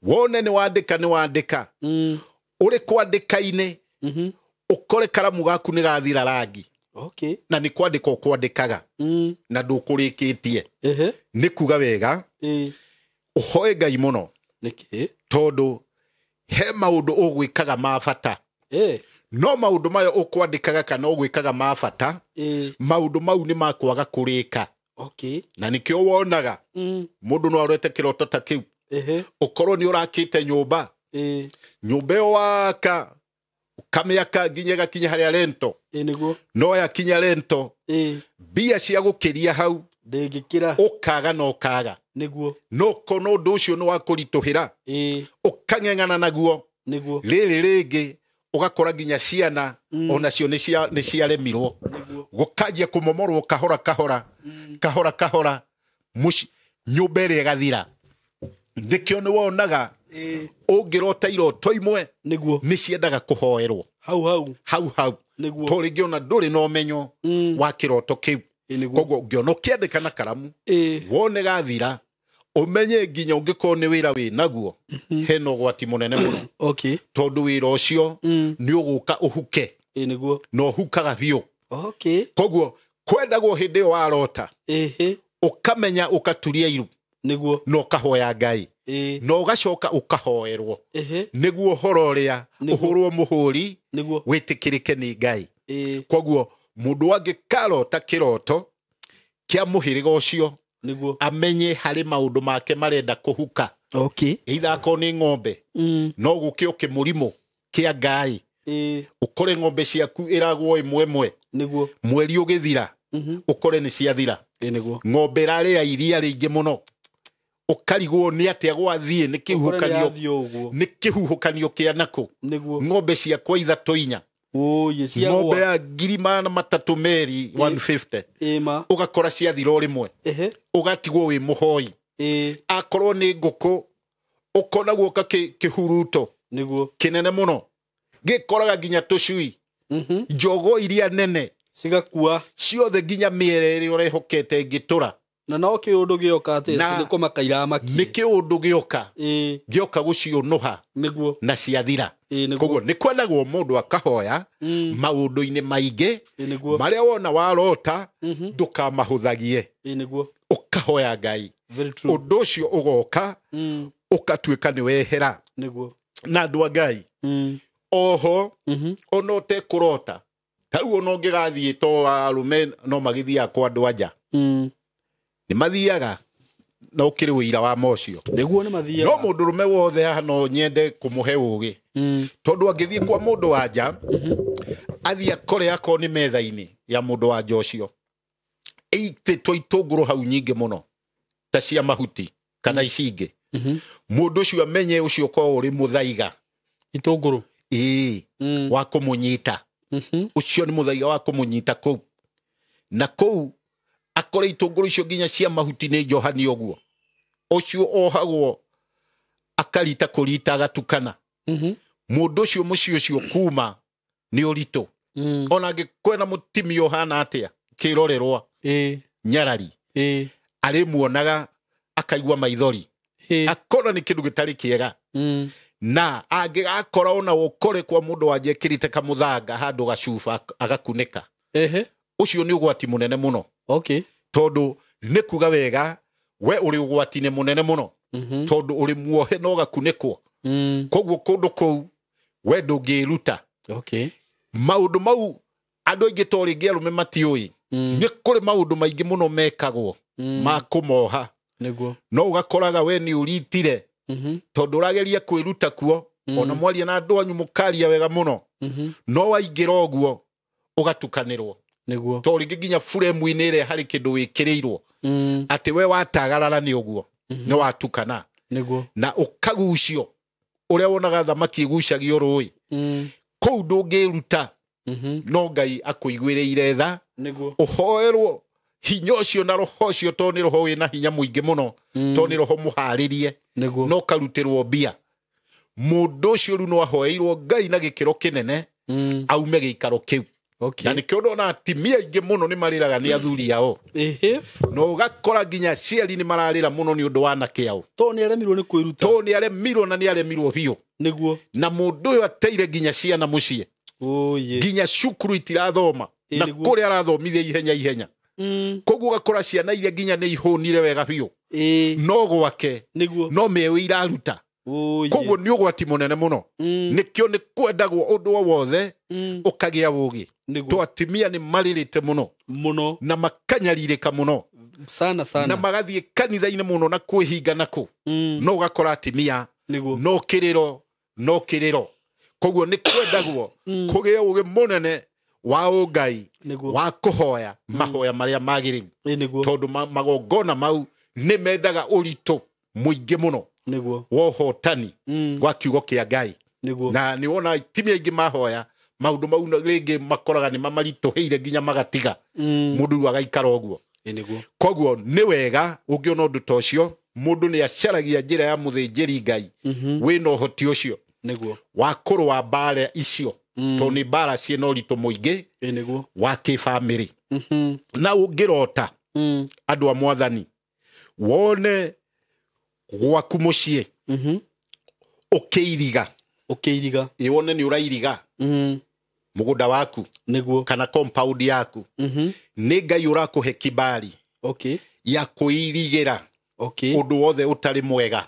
wone ni wandika uri kwandika-ini ukore karamu gaku ni gathira rangi na ni kwandika ukwandikaga na ndukurikitie ni kuga wega uhoe Ngai muno tondu he maundu ugwikaga mabata no maundu mayo ukwandikaga kana ugwikaga mabata maundu mau ni makwaga kurika na nikio wonaga mundu no arete kiroto ta kiu ukorwo ni urakite nyumba yo waka ukamiaka nginya gakinya haria rento no yakinya rento bia cia gukiria hau ukaga no kaga no kono ndu ucio no wakurituhira ukang'eng'ana naguo riri ringi ugakora nginya ciana onacio ni ciaremirwo gukajia kumomorwo kahora nyumba iria gathira ndikio ni wonaga ungirota iroto imwe ni ciendaga kuhoerwo hau to ringi ona nduri no menyo wa kiroto kiu koguo ngiona ukiandika na karamu wone gathira umenye nginya ungikorwo ni wira wi naguo heno gwati munene muno okay tondu wira ucio ni uguka uhuke niguo no hukaga biu okay koguo kwendagwo hindi warota ukamenya ukaturia iru niguo no kahoya Ngai no gacoka ukahoerwo niguo horo ria uhurwo muhuri niguo witikirike ni Ngai koguo mundu angikarota kiroto kia muhiriga ucio niguo amenye hari maundu make marenda kuhuka okay ithako ni ng'ombe no guke ukimurimo kia Ngai ukore ng'ombe ciaku iragwo imwe niguo mweri ugithira ukore ni ciathira niguo ng'ombe raria iria ringi muno ukarigwo ni atia gwathie ni kihuhukanio kia nako niguo ng'ombe ciakwa ithatu inya ng'ombe ya 3,300 meri 150 ugakora ciathira rimwe ugatigwo wi muhoi akorwo ni nguku ukona guoka kihuruto niguo kinene muno gikoraga ginya tucui njogo iria nene cigakua ciothe ginya mierere urehokete ngitura na no kiundu gioka ati ngikoma kaira maki ni kiundu gioka gucionuha niguo na ciathira koguo ni kwendagwo mundu akahoya maundu-ini maingi maria wona warota ndukamahuthagie niguo ukahoya Ngai undu ucio ugoka ukatuika ni wehera niguo na andu a Ngai oho onote kurota tau ono ngigathie to arume no magithia kwa andu anja ni mathiaga na ukiri wira wa mocio niguo ni mathiaga no mundu rume wothe hano nyende kumuhe ugi tondu angithie kwa mundu anja athia kore ako ni metha-ini ya mundu wa jocio eite toitunguru hau nyingi muno ta cia mahuti kana icingi mundu ucio amenye ucio ko uri muthaiga itunguru wa kumunyita ucio ni muthaiga wa kumunyita ku na ku akore itunguru icio ginya cia mahuti ni johani oguo ucio ohagwo akarita kurita gatukana mundu ucio mucio ucio kuma ni urito ona ngikwena mutimio hana atia kirorerwa nyarari ari muonaga akaigwa maithori akora ni kindu gitari kiega na angigakora ona ukore kwa mundu wanjekirite kamuthanga handu gacuba agakunika ucio ni ugwati munene muno okay tondu ni kuga wega we uri ugwati ni munene muno tondu uri muohe no gakunikwo koguo kundu kou we ndungiruta okay maundu mau andu aingi tori ngiarume matiui ni kuri maundu maingi muno mekagwo ma kumoha niguo no ugakoraga we ni uritire tondu urageria kwiruta kuo ona mwaria na andu anyu mukaria wega muno no waingira oguo ugatukanirwo niguo tori ginya frame-ini ire hari kindu wikirirwo ati we watagarara ni oguo ni watukana niguo na ukagucio uria wonaga thamaki igucagio rui kou ndungiruta no Ngai akuiguireire tha niguo uhoerwo hinya ucio na roho ucio to ni roho wina hinya muingi muno to ni roho muharirie no karutirwo mbia mundu ucio ru no ahoeirwo Ngai na gikiro kinene aume giikaro kiu okay na nikio ndona atimia ingi muno ni mariraga ni athuri yao no gakora ginya ciari ni mararira muno ni undu wa nake yao to ni aremirwo ni kwiruta to ni aremirwo na ni aremirwo biu niguo na mundu uyu ateire ginya ciana mucie ginya cukuru itirathoma na kuri arathomithia ihenya koguo gakora ciana iria ginya ni ihunire wega biu no gwake no mewe iraruta koguo ni ugwati munene muno nikio ni kwendagwo undu wothe ukagia wugi to atimia ni maririte muno na makanyaririka muno sana na magathie kanitha-ini muno na kwihinga nako no gakora atimia no kiriro koguo ni kwendagwo kugia ugi munene wa Ngai wa kuhoya mahoya maria magiriru tondu magongona mau ni mendaga urito muingi muno wohotani wa kiugo kia Ngai na ni wona timia ingi mahoya maundu mau ringi makoraga ni mamaritoheire ginya magatiga mundu agaikara oguo koguo ni wega ungiona undu tocio mundu ni acaragia njira ya muthinjiri Ngai wina uhoti ucio wa kurwa mbara icio to ni mbara ciena urito muingi wa kifamily na ungirota andu a mwathani wone gwaku muciĩ ũkĩiriga wone nĩ ũrairiga mũgũnda waku nĩguo kana compound yaku nĩ Ngai ũrakũhe kibali ya kwĩirigĩra ũndũ wothe ũtarĩ mwega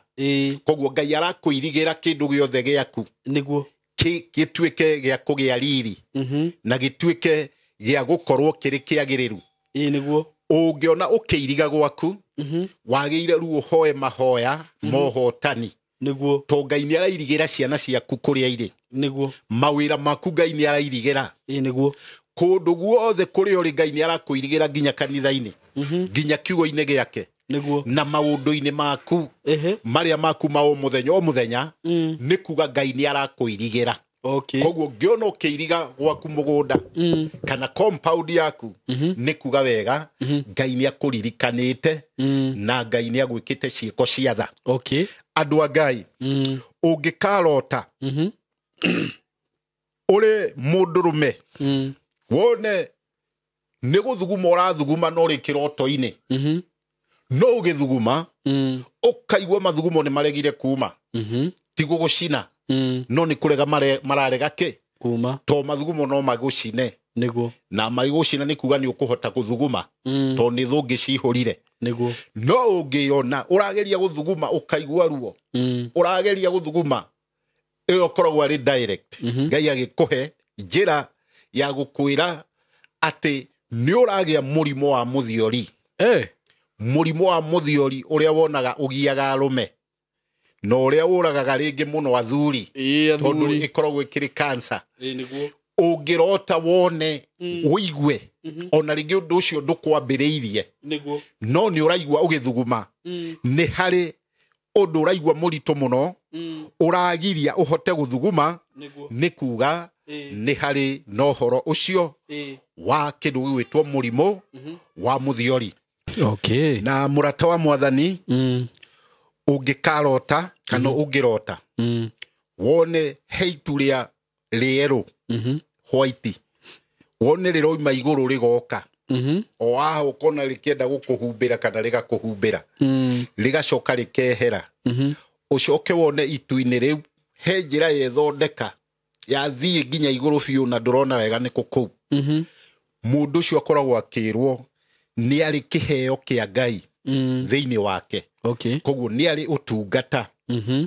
koguo Ngai arakũirigĩra kĩndũ gĩothe gĩaku nĩguo gĩtuĩke gĩa kũgĩa riri na gĩtuĩke gĩa gũkorwo kĩrĩ kĩagĩrĩru nĩguo ũngĩona ũkĩiriga gwaku wagĩrĩire rĩu ũhoe mahoya mohotani nĩguo to Ngai nĩ arairigĩra ciana ciaku kũrĩa irĩ nĩguo mawĩra maku Ngai nĩ arairigĩra nĩguo kũndũ guothe kũrĩa ũrĩ Ngai nĩ arakũirigĩra nginya kanitha-inĩ nginya kiugo-inĩ gĩake nĩguo na maũndũ-inĩ maku marĩa maku ma o mũthenya nĩ kuga Ngai nĩ arakũirigĩra koguo ngĩona ũkĩiriga gwaku mũgũnda kana compound yaku nĩ kuga wega Ngai nĩ akũririkanĩte na Ngai nĩ agwĩkĩte ciĩko cia tha andũ a Ngai ũngĩkarota ũrĩ mũndũrũme wone nĩ gũthuguma ũrathuguma no rĩ kĩroto-inĩ no ũgĩthuguma ũkaigua mathugumo nĩ maregire kuma ti gũgũcina no nĩ kũrega mararega kĩ kuma to mathugumo no magũcine nĩguo na magũcina nĩ kuga nĩ ũkũhota gũthuguma to nĩ thũngĩ cihũrire nĩguo no ũngĩona ũrageria gũthuguma ũkaigua ruo ũrageria gũthuguma ĩyo koragwo arĩ direct Ngai agĩkũhe njĩra ya gũkwĩra atĩ nĩ ũragĩa mũrimũ wa mũthiori mũrimũ wa mũthiori ũrĩa wonaga ũgiaga arũme na ũrĩa ũragaga rĩngĩ mũno athuri tondũ ĩkoragwo ĩkĩrĩ cancer ũngĩrota wone wĩigue ona rĩngĩ ũndũ ũcio ndũkwambĩrĩirie no nĩ ũraigua ũgĩthuguma nĩ harĩ ũndũ ũraigua mũritũ mũno ũragiria ũhote gũthuguma nĩ kuga nĩ harĩ na ũhoro ũcio wa kĩndũ gĩgwĩtwo mũrimũ wa mũthiori na mũrata wa Mwathani ũngĩkarota kana ũngĩrota wone heitu rĩa rĩerũ white wone rĩroima igũrũ rĩgoka o haha ũkona rĩkĩenda gũkũhumbĩra kana rĩgakũhumbĩra rĩgacoka rĩkehera ũcoke wone itu-inĩ rĩu he njĩra yethondeka yathiĩ nginya igũrũ biũ na ndũrona wega nĩ kũkũu mũndũ ũcio akoragwo akĩrwo nĩ arĩ kĩheo kĩa Ngai thĩinĩ wake koguo nĩ arĩ ũtungata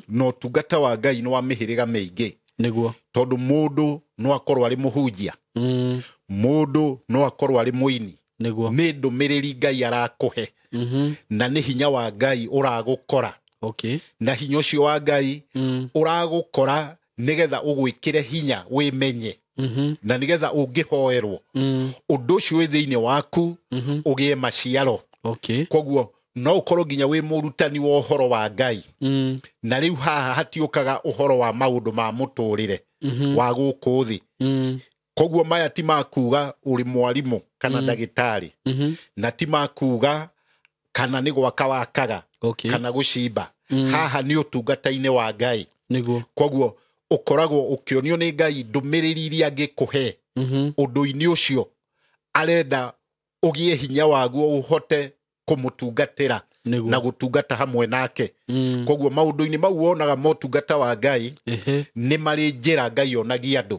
na ũtungata wa Ngai nĩ wa mĩhĩrĩga mĩingĩ tondũ mũndũ no akorwo arĩ mũhunjia mũndũ no akorwo arĩ mũini nĩ ndũmĩrĩri Ngai arakũhe na nĩ hinya wa Ngai ũragũkora na hinya ũcio wa Ngai ũragũkora nĩgetha ũgwĩkĩre hinya wĩmenye na nĩgetha ũngĩhoerwo ũndũ ũcio wĩ thĩinĩ waku ũgĩe maciaro koguo no ũkorwo nginya wĩ mũrutani wa ũhoro wa Ngai na rĩu haha hatiũkaga ũhoro wa maũndũ ma mũtũrĩre wa gũkũ thĩ koguo maya ti makuga ũrĩ mwarimũ kana ndagĩtarĩ na ti makuga kana nĩ gwaka wakaga kana gũcimba haha nĩ ũtungata-inĩ wa Ngai koguo ũkoragwo ũkĩonio nĩ Ngai ndũmĩrĩri iria angĩkũhe ũndũ-inĩ ũcio arenda ũgĩe hinya waguo ũhote kũmũtungatĩra na gũtungata hamwe nake koguo maũndũ-inĩ mau wonaga motungata wa Ngai nĩ marĩ njĩra Ngai onagia andũ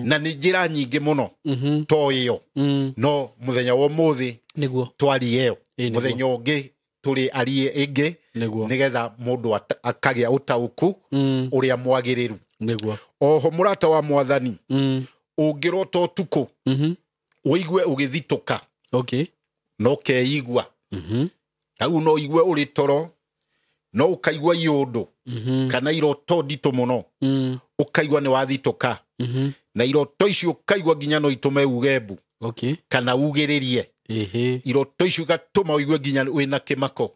na nĩ njĩra nyingĩ mũno to ĩyo no mũthenya wa ũmũthĩ twarie ĩyo mũthenya ũngĩ tũrĩ arie ĩngĩ nĩgetha mũndũ akagĩa ũtaũku ũrĩa mwagĩrĩru oho mũrata wa Mwathani ũngĩrota ũtukũ ũigue ũgĩthitũka no keigua hau no igue ũrĩ toro no ũkaigua iũndũ kana iroto nditũ mũno ũkaigua nĩ wathitũka na iroto icio ũkaigua nginya no itũme uge mbu kana ugĩrĩrie iroto icio igatũma ũigue nginya wĩna kĩmako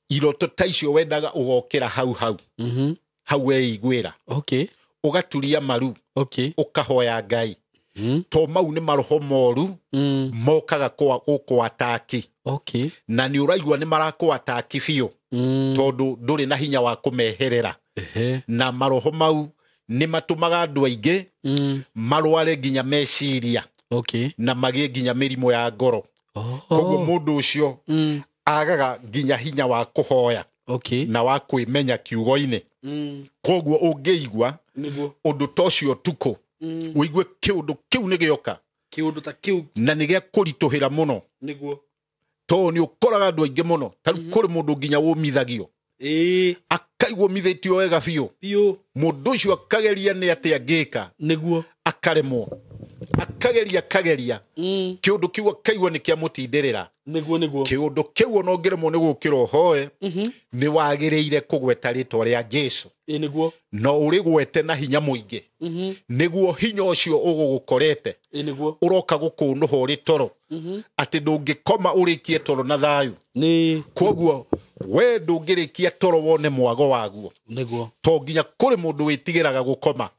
iroto ta icio wendaga ũgokĩra hau weiguĩra ũgaturia maru ũkahoya Ngai to mau nĩ maroho moru mokaga gũkũataki na nĩ ũraigua nĩ marakũataki biũ tondũ ndũrĩ na hinya wa kũmeherera na maroho mau nĩ matũmaga andũ aingĩ marware nginya meciria na magĩe nginya mĩrimũ ya ngoro koguo mũndũ ũcio agaga nginya hinya wa kũhoya Okay. na wa kwimenya kiugo-ini koguo ungiigua undu tocio tuko uigue kiundu kiu ni gioka kiundu ta kiu na ni gia kurituhira muno niguo to ni ukoraga andu aingi muno taru kuri mundu nginya wumithagio akaigwo mithitio wega biu mundu ucio akageria ni ati angika niguo akaremwo akageria kiundu kiu akaigwa ni kia mutindirira niguo kiundu kiu no ngiremwo ni gukira hoe ni wagiriire kugweta ritwa ria Jesu niguo no urigwete na hinya muingi niguo hinya ucio ugugukorete niguo uroka gukunuha uri toro ati ndungikoma urikie toro na thayu ni koguo we ndungirikia toro wone mwago waguo niguo to nginya kuri mundu witigiraga gukoma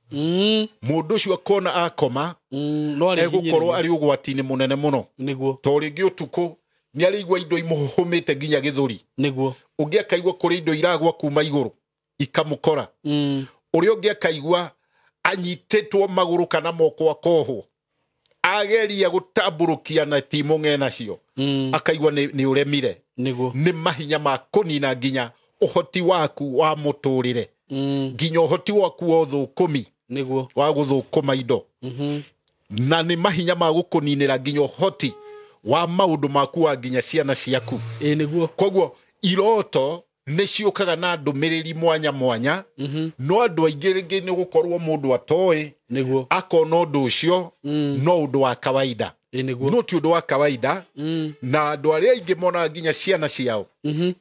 mundu ucio akona akoma no egukorwo ari ugwati-ini munene muno niguo to ringi utuko ni arigwa indo imuhumite nginya githuri niguo ungi akaigwa kuri indo iragwa kuma iguru ikamukora uri ungi akaigwa anyititwo maguru kana moko akohwo ageria gutamburukia na timu ngena cio akaigwa ni uremire niguo ni mahinya ma kunina nginya uhoti waku wa muturire nginya uhoti waku wa thukumi niguo wa guthukuma indo na ni mahinya ma gukuninira nginya uhoti wa maundu maku wa nginya ciana ciaku niguo koguo iroto ni ciukaga na ndumiriri mwanya mwanya no andu aingi ringi ni gukorwo mundu atoi niguo akona undu ucio no undu wa kawaida niguo no ti undu wa kawaida na andu aria aingi mona nginya ciana ciao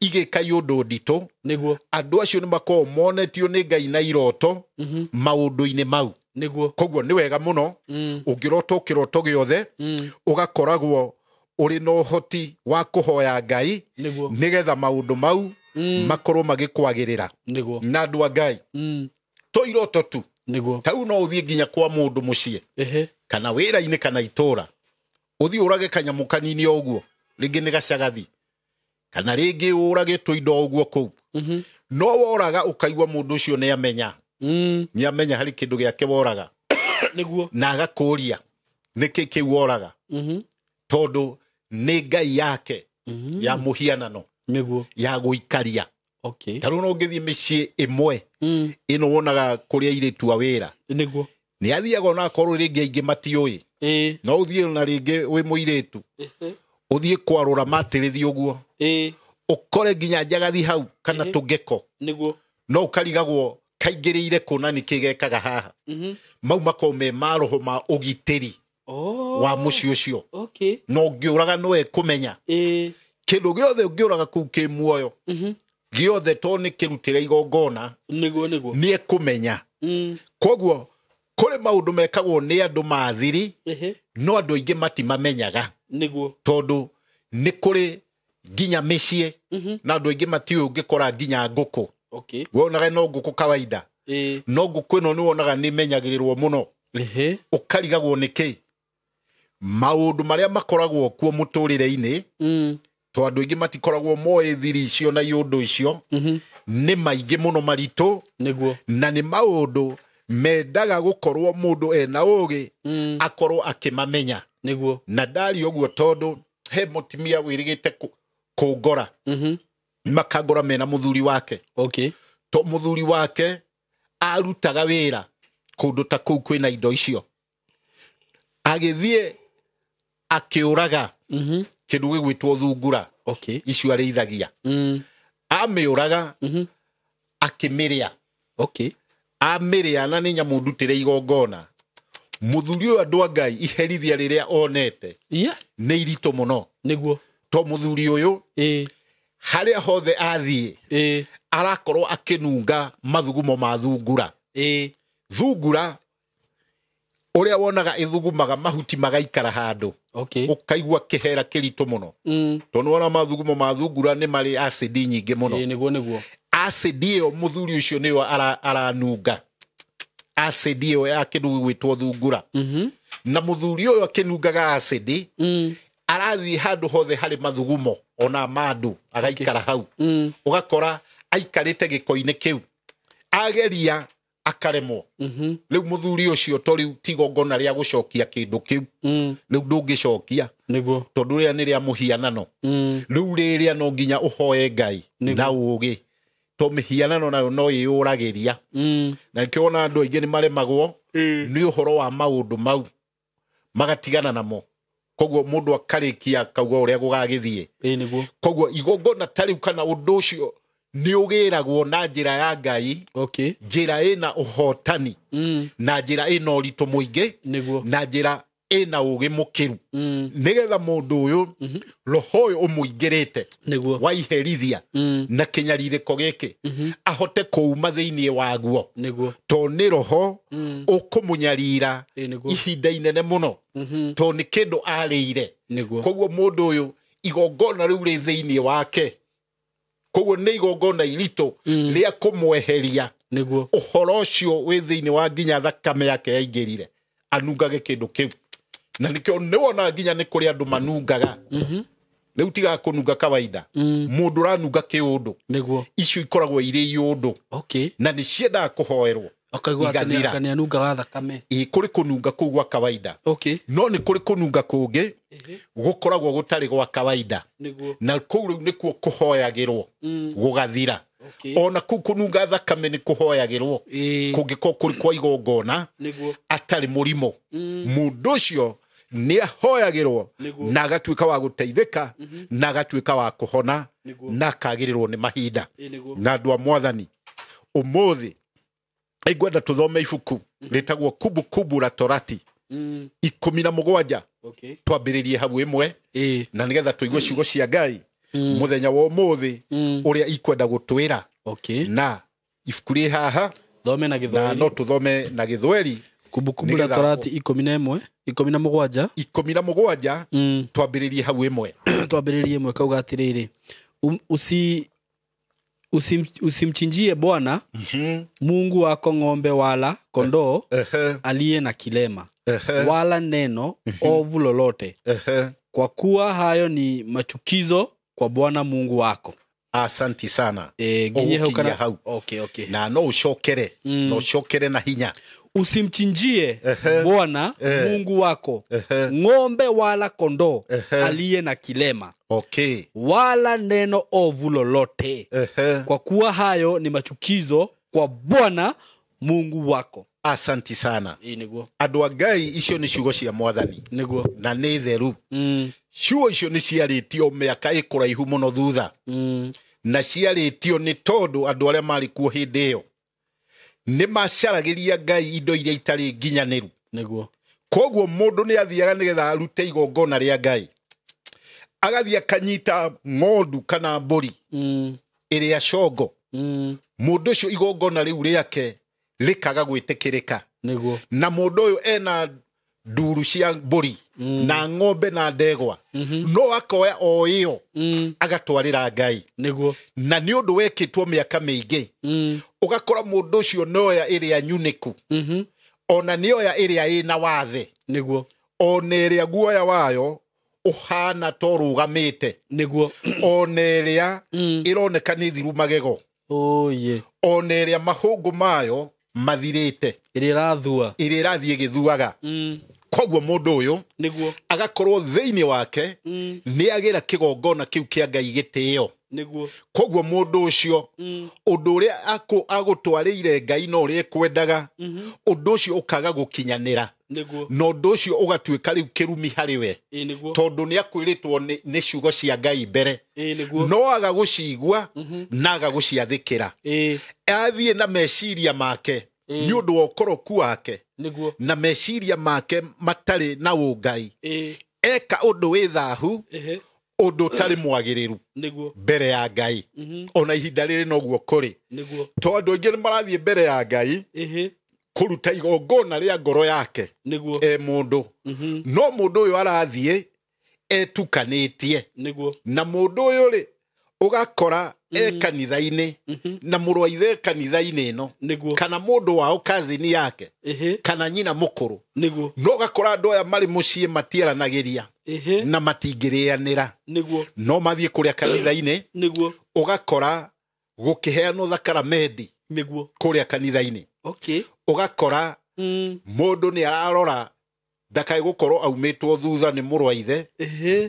igika undu ndito niguo andu acio ni makorwo monetio ni Ngai na iroto maundu-ini mau niguo koguo ni wega muno ungirota kiroto giothe ugakoragwo uri no uhoti wa kuhoya Ngai nigetha maundu mau makorwo magikwagirira niguo na andu a Ngai to iroto tu niguo tau no uthie nginya kwa mundu mucie kana wira-ini kana itura uthie urage kanyamu kanini oguo ringi ni gacagathi kana ringi urage tuindo oguo kou no woraga ukaigwa mundu ucio ni amenya ni amenya hari kindu giake woraga niguo na agakuria niki kiu woraga tondu ni Ngai yake ya muhianano niguo ya guikaria okay taru no ngithie micii imwe ino wonaga kuria iritu a wira niguo ni athiaga na korwo ringi aingi matiui no uthie na ringi wi muiritu uthie kwarura matirithi uguo ukore nginya njagathi hau kana tugeko niguo no ukarigagwo kaingirire kuna ni kigekaga haha mau mako me maroho ma ugitiri wa muci ucio okay no ngiuraga noe kumenya kindu giothe ngiuraga ku ki muoyo giothe to ni kirutire igongona niguo ni ekumenya koguo kuri maundu mekagwo ni andu maathiri no andu aingi matimamenyaga niguo tondu ni kuri nginya micie na andu aingi matiu ngikora nginya nguku okay wonaga no nguku kawaida no nguku ino ni wonaga ni menyagirirwo muno ukarigagwo niki maundu maria makoragwo kuo muturire-ini to andu aingi matikoragwo moe thiri icio na iundu icio ni maingi muno maritu niguo na ni maundu mendaga gukorwo mundu ena ugi akorwo akimamenya niguo na ndari uguo tondu he mutimia wirigite kungora makangora mena muthuri wake okay to muthuri wake arutaga wira kundu ta kuu kwina indo icio agithie akiuraga kindu gigwitwo thungura okay icio areithagia amiuraga akimiria okay amiria na ni nyamu ndutire igongona muthuri uyu andu a Ngai iherithia riria onete ni irito muno niguo to muthuri uyu haria hothe athie arakorwo akinunga mathugumo ma thungura thungura uria wonaga ithugumaga mahuti magaikara handu okay ukaigwa kihera kirito muno to nona mathugumo ma thungura ni mari acid nyingi muno niguo acid iyo muthuri ucio niyo aranunga acid iyo ya kindu gwitwo thungura na muthuri uyu akinungaga acid arathi handu hothe hari mathugumo ona mandu agaikara hau ugakora aikarite giko-ini kiu ageria akaremwo riu muthuri ucio to riu tigongona ria gucokia kindu kiu riu ndungicokia niguo tondu ria ni ria muhianano riu riria no nginya uhoe Ngai na ugi to mihianano nayo no yuragiria na kiona andu aingi ni maremagwo ni uhoro wa maundu mau magatigana namo koguo mundu akarikia kauga uria gugagithie niguo koguo igongona tariu kana undu ucio ni ugiragwo na njira ya Ngai njira ina uhotani na njira ina uritu muingi na njira ina ugi mukiru nigetha mundu uyu roho uyu umuingirite waiherithia na kinyaririko giki ahote kuuma thiini waguo to ni roho ukumunyarira ihinda inene muno to ni kindu arire koguo mundu uyu igongona riu ri thiini wake koguo ni igongona irito ria kumweheria uhoro ucio wi thiini wa nginya thakame yake yaingirire anungage kindu kiu na nikio ni wona nginya ni kuri andu manungaga riu tiga kununga kawaida mundu ranunga kiundu icio ikoragwo iri iundu na ni ciendaga kuhoerwo akaigua ni anunga wa thakame kuri kununga kuu gwa kawaida no ni kuri kununga kungi gukoragwo gutari gwa kawaida na kuu riu nikuo kuhoyagirwo gugathira ona kuu kununga thakame ni kuhoyagirwo kungiko kuri kwa igongona atari murimo mundu ucio ni ahoyagirwo na agatuika wa guteithika na agatuika wa kuhona na akagirirwo ni mahinda na andu a Mwathani umuthi igwenda tuthome ibuku ritagwo Kumbukumbu la Torati 17 twambiririe hau imwe na nigetha tuigue ciugo cia Ngai muthenya wa umuthi uria ikwenda gutwira na ibuku ri haha thome na Githweri na no tuthome na Githweri Kumbukumbu la Torati 17 twambiririe hau imwe twambiririe imwe kauga atiriri usimchinjie Bwana Mungu wako ng'ombe wala kondoo aliye na kilema wala neno ovu lolote kwa kuwa hayo ni machukizo kwa Bwana Mungu wako. Asanti sana. Ginye hau. Okay. Na no ushokere no ushokere na hinya. Usimchinjie Bwana Mungu wako ng'ombe wala kondoo aliye na kilema wala neno ovu lolote kwa kuwa hayo ni machukizo kwa Bwana Mungu wako. Asanti sana. Andu a Ngai icio ni ciugo cia Mwathani na ni theru. Ciugo icio ni ciaritio miaka ikuraihu muno thutha na ciaritio ni tondu andu aria mari kuo hindi iyo ni macaragiria Ngai indo iria itari nginyaniru koguo mundu ni athiaga nigetha arute igongona ria Ngai agathia kanyita ng'ondu kana mburi iria congo mundu ucio igongona riu riake rikaga gwitikirika na mundu uyu ena nduru cia mburi na ng'ombe na ndegwa no akoya o iyo agatwarira Ngai na ni undu wekitwo miaka mingi ugakora mundu ucio noya iria nyuniku ona nioya iria ina wathe ona iria guoya wayo uhana torugamite ona iria ironeka ni thiru magego ona iria mahungu mayo mathirite iria irathie githuaga koguo mundu uyu agakorwo thiini wake ni agira kigongona kiu kia Ngai gitio koguo mundu ucio undu uria agutwarire Ngai no ri kwendaga undu ucio ukaga gukinyanira no undu ucio ugatuika riu kirumi hariwe tondu ni akwiritwo ni ciugo cia Ngai mbere no aga gucigua na aga guciathikira athie na meciria make ni undu wa ukoroku wake na meciria make matari na ungai eka undu wi thahu undu tari mwagiriru mbere ya Ngai ona ihinda riri noguo kuri tondu ingi ni marathie mbere ya Ngai kuruta igongona ria ngoro yake mundu no mundu uyu arathie etukanitie na mundu uyu ri ugakora kanitha-ini na muru ithe kanitha-ini ino kana mundu wao kazini yake kana nyina mukuru no gakora andu aya mari mucii matieranagiria na matingirianira no mathie kuria kanitha-ini ugakora gukiheanwo thakaramendi kuria kanitha-ini ugakora mundu ni ararora ndakae gukorwo aumitwo thutha ni murwa ithe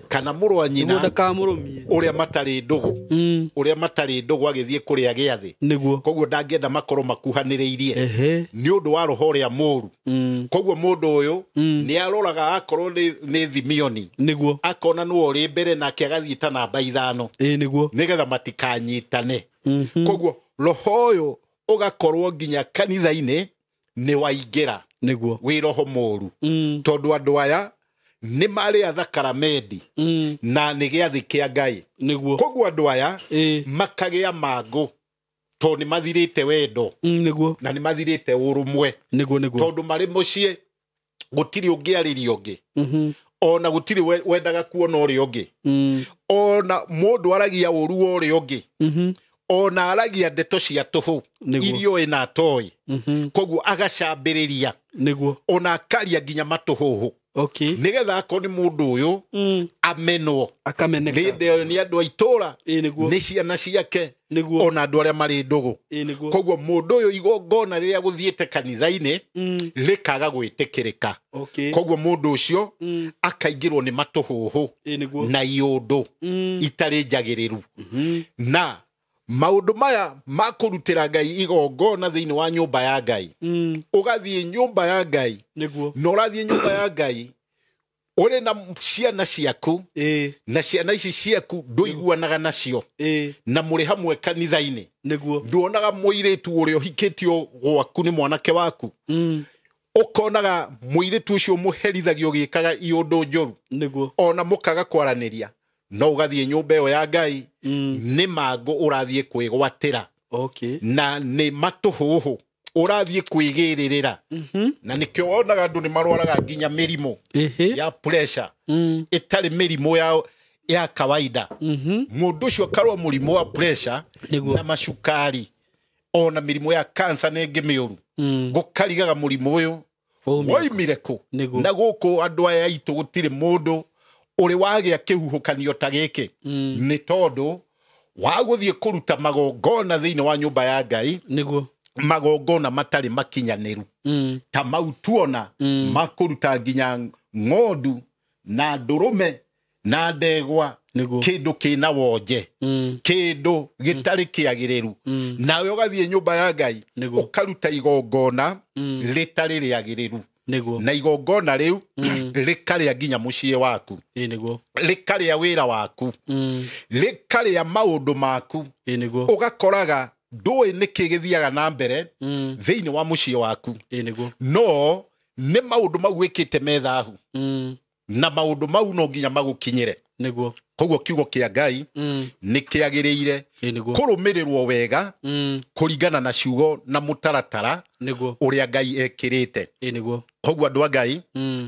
kana murwa nyina ndakamurumie uria matari ndugu uria matari ndugu agithie kuria giathi koguo ndangenda makorwo makuhaniriirie ni undu wa roho ria muru koguo mundu uyu ni aroraga akorwo ni thimioni akona no uri mbere na kiagathita namba 5 nigetha matikanyitane koguo roho uyu ugakorwo nginya kanitha-ini ni waingira wi roho muru tondu andu aya ni mari athakaramedi na ni giathi kia Ngai koguo andu aya makagia mangu tondu ni mathirite wendo na ni mathirite urumwe tondu mari mucii gutiri ungiariria ungi ona gutiri wendaga kuona uri ungi ona mundu aragia uru uri ungi ona aragia ndeto cia tuhu irio ina atoi koguo agacambiriria ona akaria nginya matuhuhu nigetha akoo ni mundu uyu amenwo akameneka ni andu aitura ni ciana ciake ona andu aria mari ndugu koguo mundu uyu igongona riria guthiete kanitha-ini rikaga gwitikirika koguo mundu ucio akaingirwo ni matuhuhu na iundu itari njagiriru na maundu maya makurutira Ngai igongona thiini wa nyumba ya Ngai ugathie nyumba ya Ngai no urathie nyumba ya Ngai uri na ciana ciaku na ciana ici ciaku nduiguanaga nacio na muri hamwe kanitha-ini nduonaga muiritu uria uhikitio gwaku ni mwanake waku ukonaga muiritu ucio muherithagio gikaga iundu njuru ona mukaga kwaraniria no ugathie nyumba yo ya Ngai ni mangu urathie kwigwatira na ni matuhuhu urathie kwigiririra na nikyo wonaga andu ni marwaraga nginya mirimo ya pressure itari mirimo ya kawaida mundu ucio karwa murimo wa pressure na macukari ona mirimo ya cancer nengi miuru gukarigaga murimo uyu woimire ku na guku andu aya itu gutire mundu uri wagia kihuhukanio ta giki ni tondu waguthie kuruta magongona thiini wa nyumba ya Ngai magongona matari makinyaniru ta mautuona makuruta nginya ng'ondu na ndurume na ndegwa kindu kina wonje kindu gitari kiagiriru nawe ugathie nyumba ya Ngai ukaruta igongona ritari riagiriru na igongona riu rikaria nginya mucii waku rikaria wira waku rikaria maundu maku ugakoraga ndui niki githiaga na mbere thiini wa mucii waku no ni maundu mau wikite methahu na maundu mau no nginya magukinyire koguo kiugo kia Ngai ni kiagiriire kurumirirwo wega kuringana na ciugo na mutaratara uria Ngai ekirite koguo andu a Ngai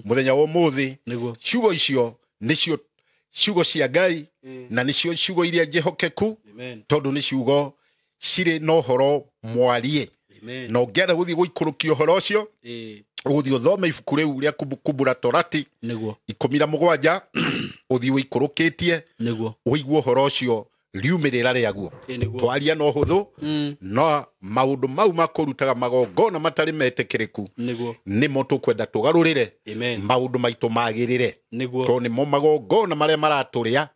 muthenya wa umuthi ciugo icio nicio ciugo cia Ngai na nicio ciugo iria njehokeku tondu ni ciugo ciri no horo mwarie no ngenda guthie guikurukio horo ucio uthie uthome ibuku riu ria Kumbukumbu la Torati 17 uthie uikurukitie uigwo horo ucio riumirira riaguo twaria no huthu no maundu mau makurutaga magongona matari metekiriku nimo tukwenda tugarurire maundu maitu magirire to nimo magongona maria maraturia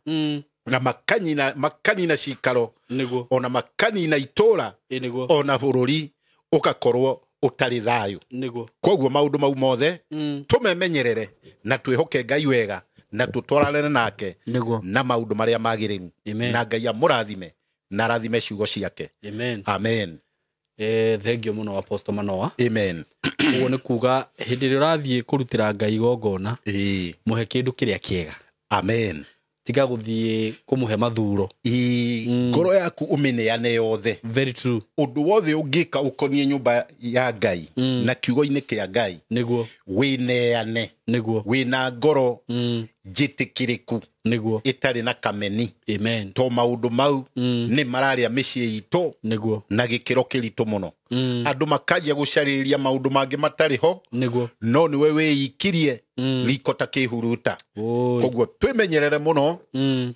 na makanina cikaro ona makanina itura ona bururi ugakorwo utari thayu koguo maundu mau mothe tumemenyerere na twihoke Ngai wega na tutwarane nake na maundu maria magiriru na Ngai amurathime na rathime ciugo ciake amen thengio muno Apostle Manoa amen uone kuga hindi rirathie kurutira Ngai igongona muhe kindu kiria kiega amen tiga guthie kumuhe mathuro ngoro yaku umeneane yothe very true undu wothe ungika ukonie nyumba ya Ngai na kiugo-ini kia Ngai niguo wineane niguo wina ngoro jitikiriku niguo itari na kameni amen to maundu mau ni mararia micii itu niguo na gikiro kiritu muno andu makajia gucariria maundu mangi matari ho niguo no niwe wiikirie riko ta kihuruta koguo twimenyerere muno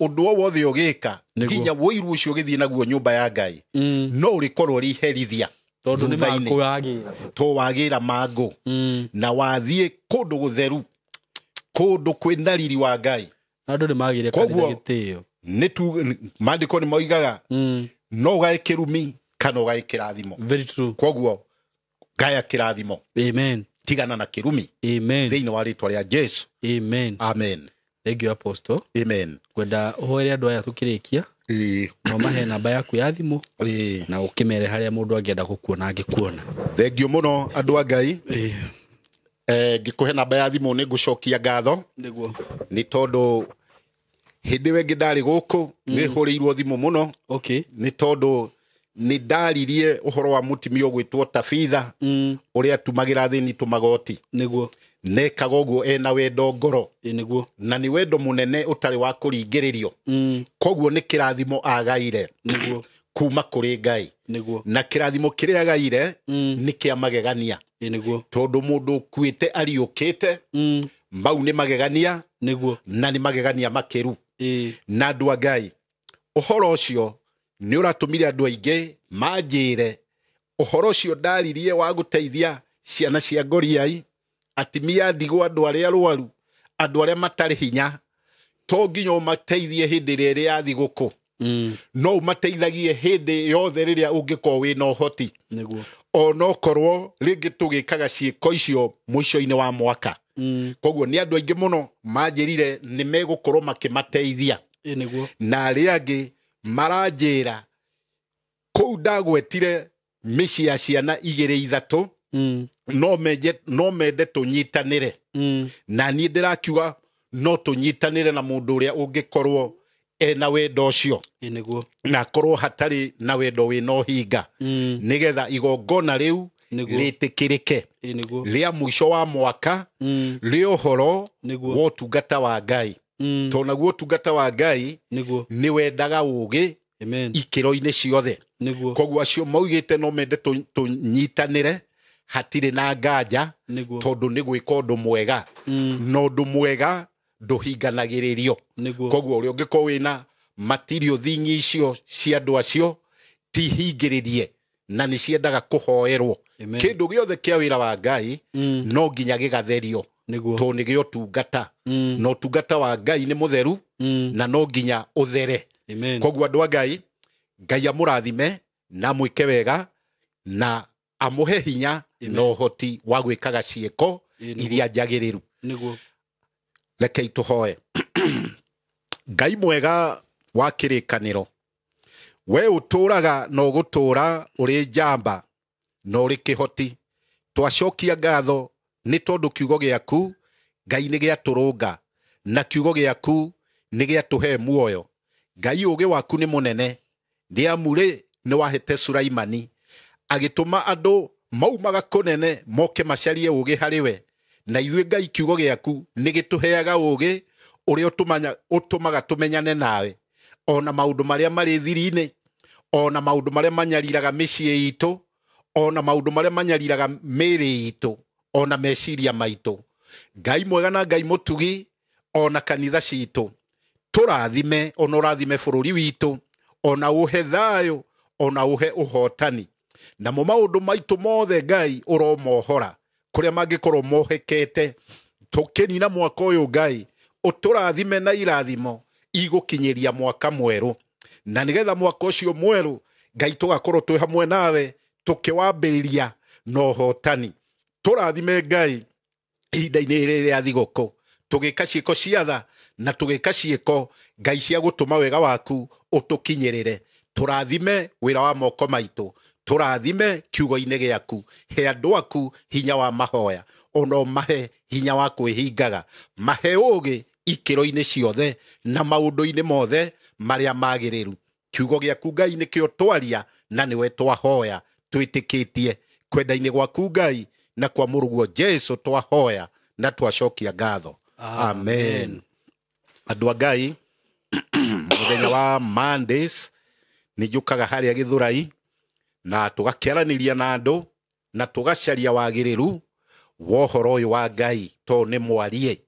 undu wothe ugika nginya woiru ucio githie naguo nyumba ya Ngai no urikorwo riherithia tondu ni makuagira to wagira mangu na wathie kundu gutheru kundu kwina riri wa Ngai andu ni magire kanitha gitio ni tu mandiko ni moigaga no gae kirumi kana gae kirathimo. Very true. Koguo gaya kirathimo. Amen. Tigana na kirumi. Amen. Thiini wa ritwa ria Jesu. Amen. Amen. Thank you Apostle. Amen. Kwenda uhoere andu aya tukirikia no mahe namba yaku ya thimu na ukimere haria mundu angienda gukuona angikuona. Thank you muno andu a Ngai. Ngikuhe namba ya thimu ni ngucokia ngatho niguo ni tondu hindi wengi ndari guku ni huriirwo thimu muno. Okay. Ni tondu ni ndaririe uhoro wa mutimio gwitwo Tabitha uria tumagira thini tumagoti niguo nekaga uguo ena wendo ngoro niguo na ni wendo munene utari wa kuringiririo koguo ni kirathimo agaire niguo kuma kuri Ngai niguo na kirathimo kiria agaire ni kia magegania niguo tondu mundu kwite ariukite mau ni magegania niguo na ni magegania makiru na andu a Ngai uhoro ucio ni uratumire andu aingi manjire uhoro ucio ndaririe wa guteithia ciana cia ngoriai atimia ndigwa andu aria arwaru andu aria matari hinya to nginya umateithie hindi riria ya thiguku no umateithagie hindi yothe riria ungikorwo wina uhoti niguo ono korwo ringi tugikaga ciiko icio mwisho-ini wa mwaka koguo ni andu aingi muno manjirire ni megukorwo makimateithia niguo na aria angi maranjira kou ndagwetire mici ya ciana 2-3 no mende tunyitanire na ni ndirakiuga no tunyitanire na mundu uria ungikorwo ena wendo ucio niguo na korwo hatari na wendo wina uhinga nigetha igongona riu ritikirike ria mwisho wa mwaka ri uhoro wa utungata wa Ngai to naguo utungata wa Ngai ni wendaga ugi ikiro-ini ciothe koguo acio maugite no mende tunyitanire hatire na nganja tondu ni gwika undu mwega no undu mwega nduhinganagiririo koguo uri ungikorwo wina material thingi icio cia andu acio tihingiririe na ni ciendaga kuhoerwo kindu giothe kia wira wa Ngai no nginya gigatherio to ni gio tungata no tungata wa Ngai ni mutheru na no nginya uthere koguo andu a Ngai Ngai amurathime na mwike wega na amuhe hinya no hoti wa gwikaga cieko iria njagiriru rekei tuhoe. Ngai mwega wa kirikaniro we uturaga no gutura uri njamba no uri kihoti twacokia ngatho ni tondu kiugo giaku Ngai ni giaturunga na kiugo giaku ni giatuhe muoyo. Ngai ugi waku ni munene ni amure ni wahete Sulaimani agituma andu maumaga kunene moke macarie ugi hariwe na ithuĩ Ngai kiugo giaku ni gituheaga ugi uria utumaga tumenyane nawe ona maundu maria mari thiri-ini ona maundu maria manyariraga micii itu ona maundu maria manyariraga miri itu ona meciria maitu. Ngai mwega na Ngai mutugi ona kanitha citu turathime ona urathime bururi witu ona uhe thayo ona uhe uhotani na mo maundu maitu mothe Ngai uromohora kuria mangikorwo mohekete tukinina mwaka uyu Ngai uturathime na irathimo igukinyiria mwaka mweru na nigetha mwaka ucio mweru Ngai tugakorwo twi hamwe nawe tukiwambiriria no hotani. Turathime Ngai ihinda-ini riri ria thiguku tugika ciiko ciatha na tugika ciiko Ngai cia gutuma wega waku utukinyirire. Turathime wira wa moko maitu turathime kiugo-ini giaku he andu aku hinya wa mahoya ono mahe hinya wa kwihingaga mahe ugi ikiro-ini ciothe na maundu-ini mothe maria magiriru. Kiugo giaku Ngai ni kio twaria na niwe twahoya twitikitie kwenda-ini gwaku Ngai na kwa muruguo Jesu twahoya na twacokia ngatho. Amen. Andu a Ngai muthenya wa Mondays ni njukaga haria Githurai na tugakiaraniria na andu na tugacaria wagiriru wohoro uyu wa Ngai to ni mwarie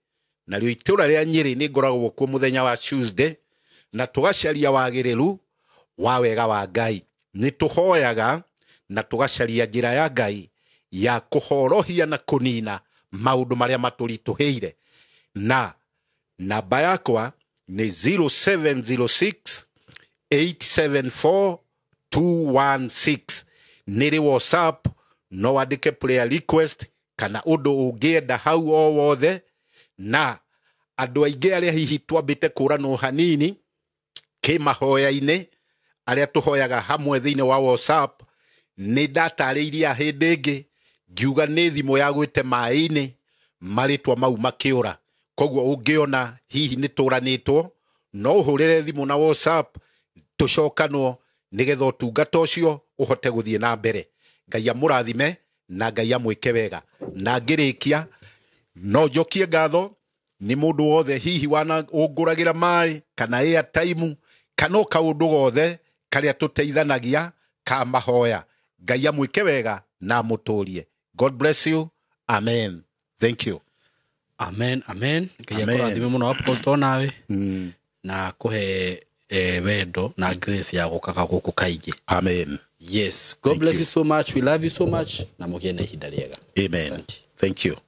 na rio itura ria Nyeri ni ngoragwo ku muthenya wa Tuesday na tugacaria wagiriru wa wega wa Ngai. Ni tuhoyaga na tugacaria njira ya Ngai ya kuhorohia na kunina maundu maria maturituheire na namba yakwa ni 0706 874 216. Niri WhatsApp, no wandike prayer request kana undu ungienda hau o wothe. Na andu aingi aria hihi twambite kurano hanini kimahoya-ini aria tuhoyaga hamwe thiini wa WhatsApp, ni ndatariirie hindi ingi ngiuga ni thimu ya gwite mai-ini maritwa mau makiura. Koguo ungiona hihi ni turanitwo, no uhurire thimu na WhatsApp tucokanwo nigetha utungata ucio uhote guthie na mbere. Ngai amurathime na Ngai amwike wega. Na ngirikia no njokie ngatho ni mundu wothe hihi wana unguragira mai kana airtime kana kaundu gothe karia tuteithanagia ka mahoya. Ngai amwike wega na muturie. God bless you. Amen. Thank you. Amen. Ngai akurathime muno apostle nawe na kuhe wendo na grace ya gukaka guku kaingi. Amen. Yes. God bless you so much. We love you so much. Na mugie na ihinda riega. Amen. Thank you.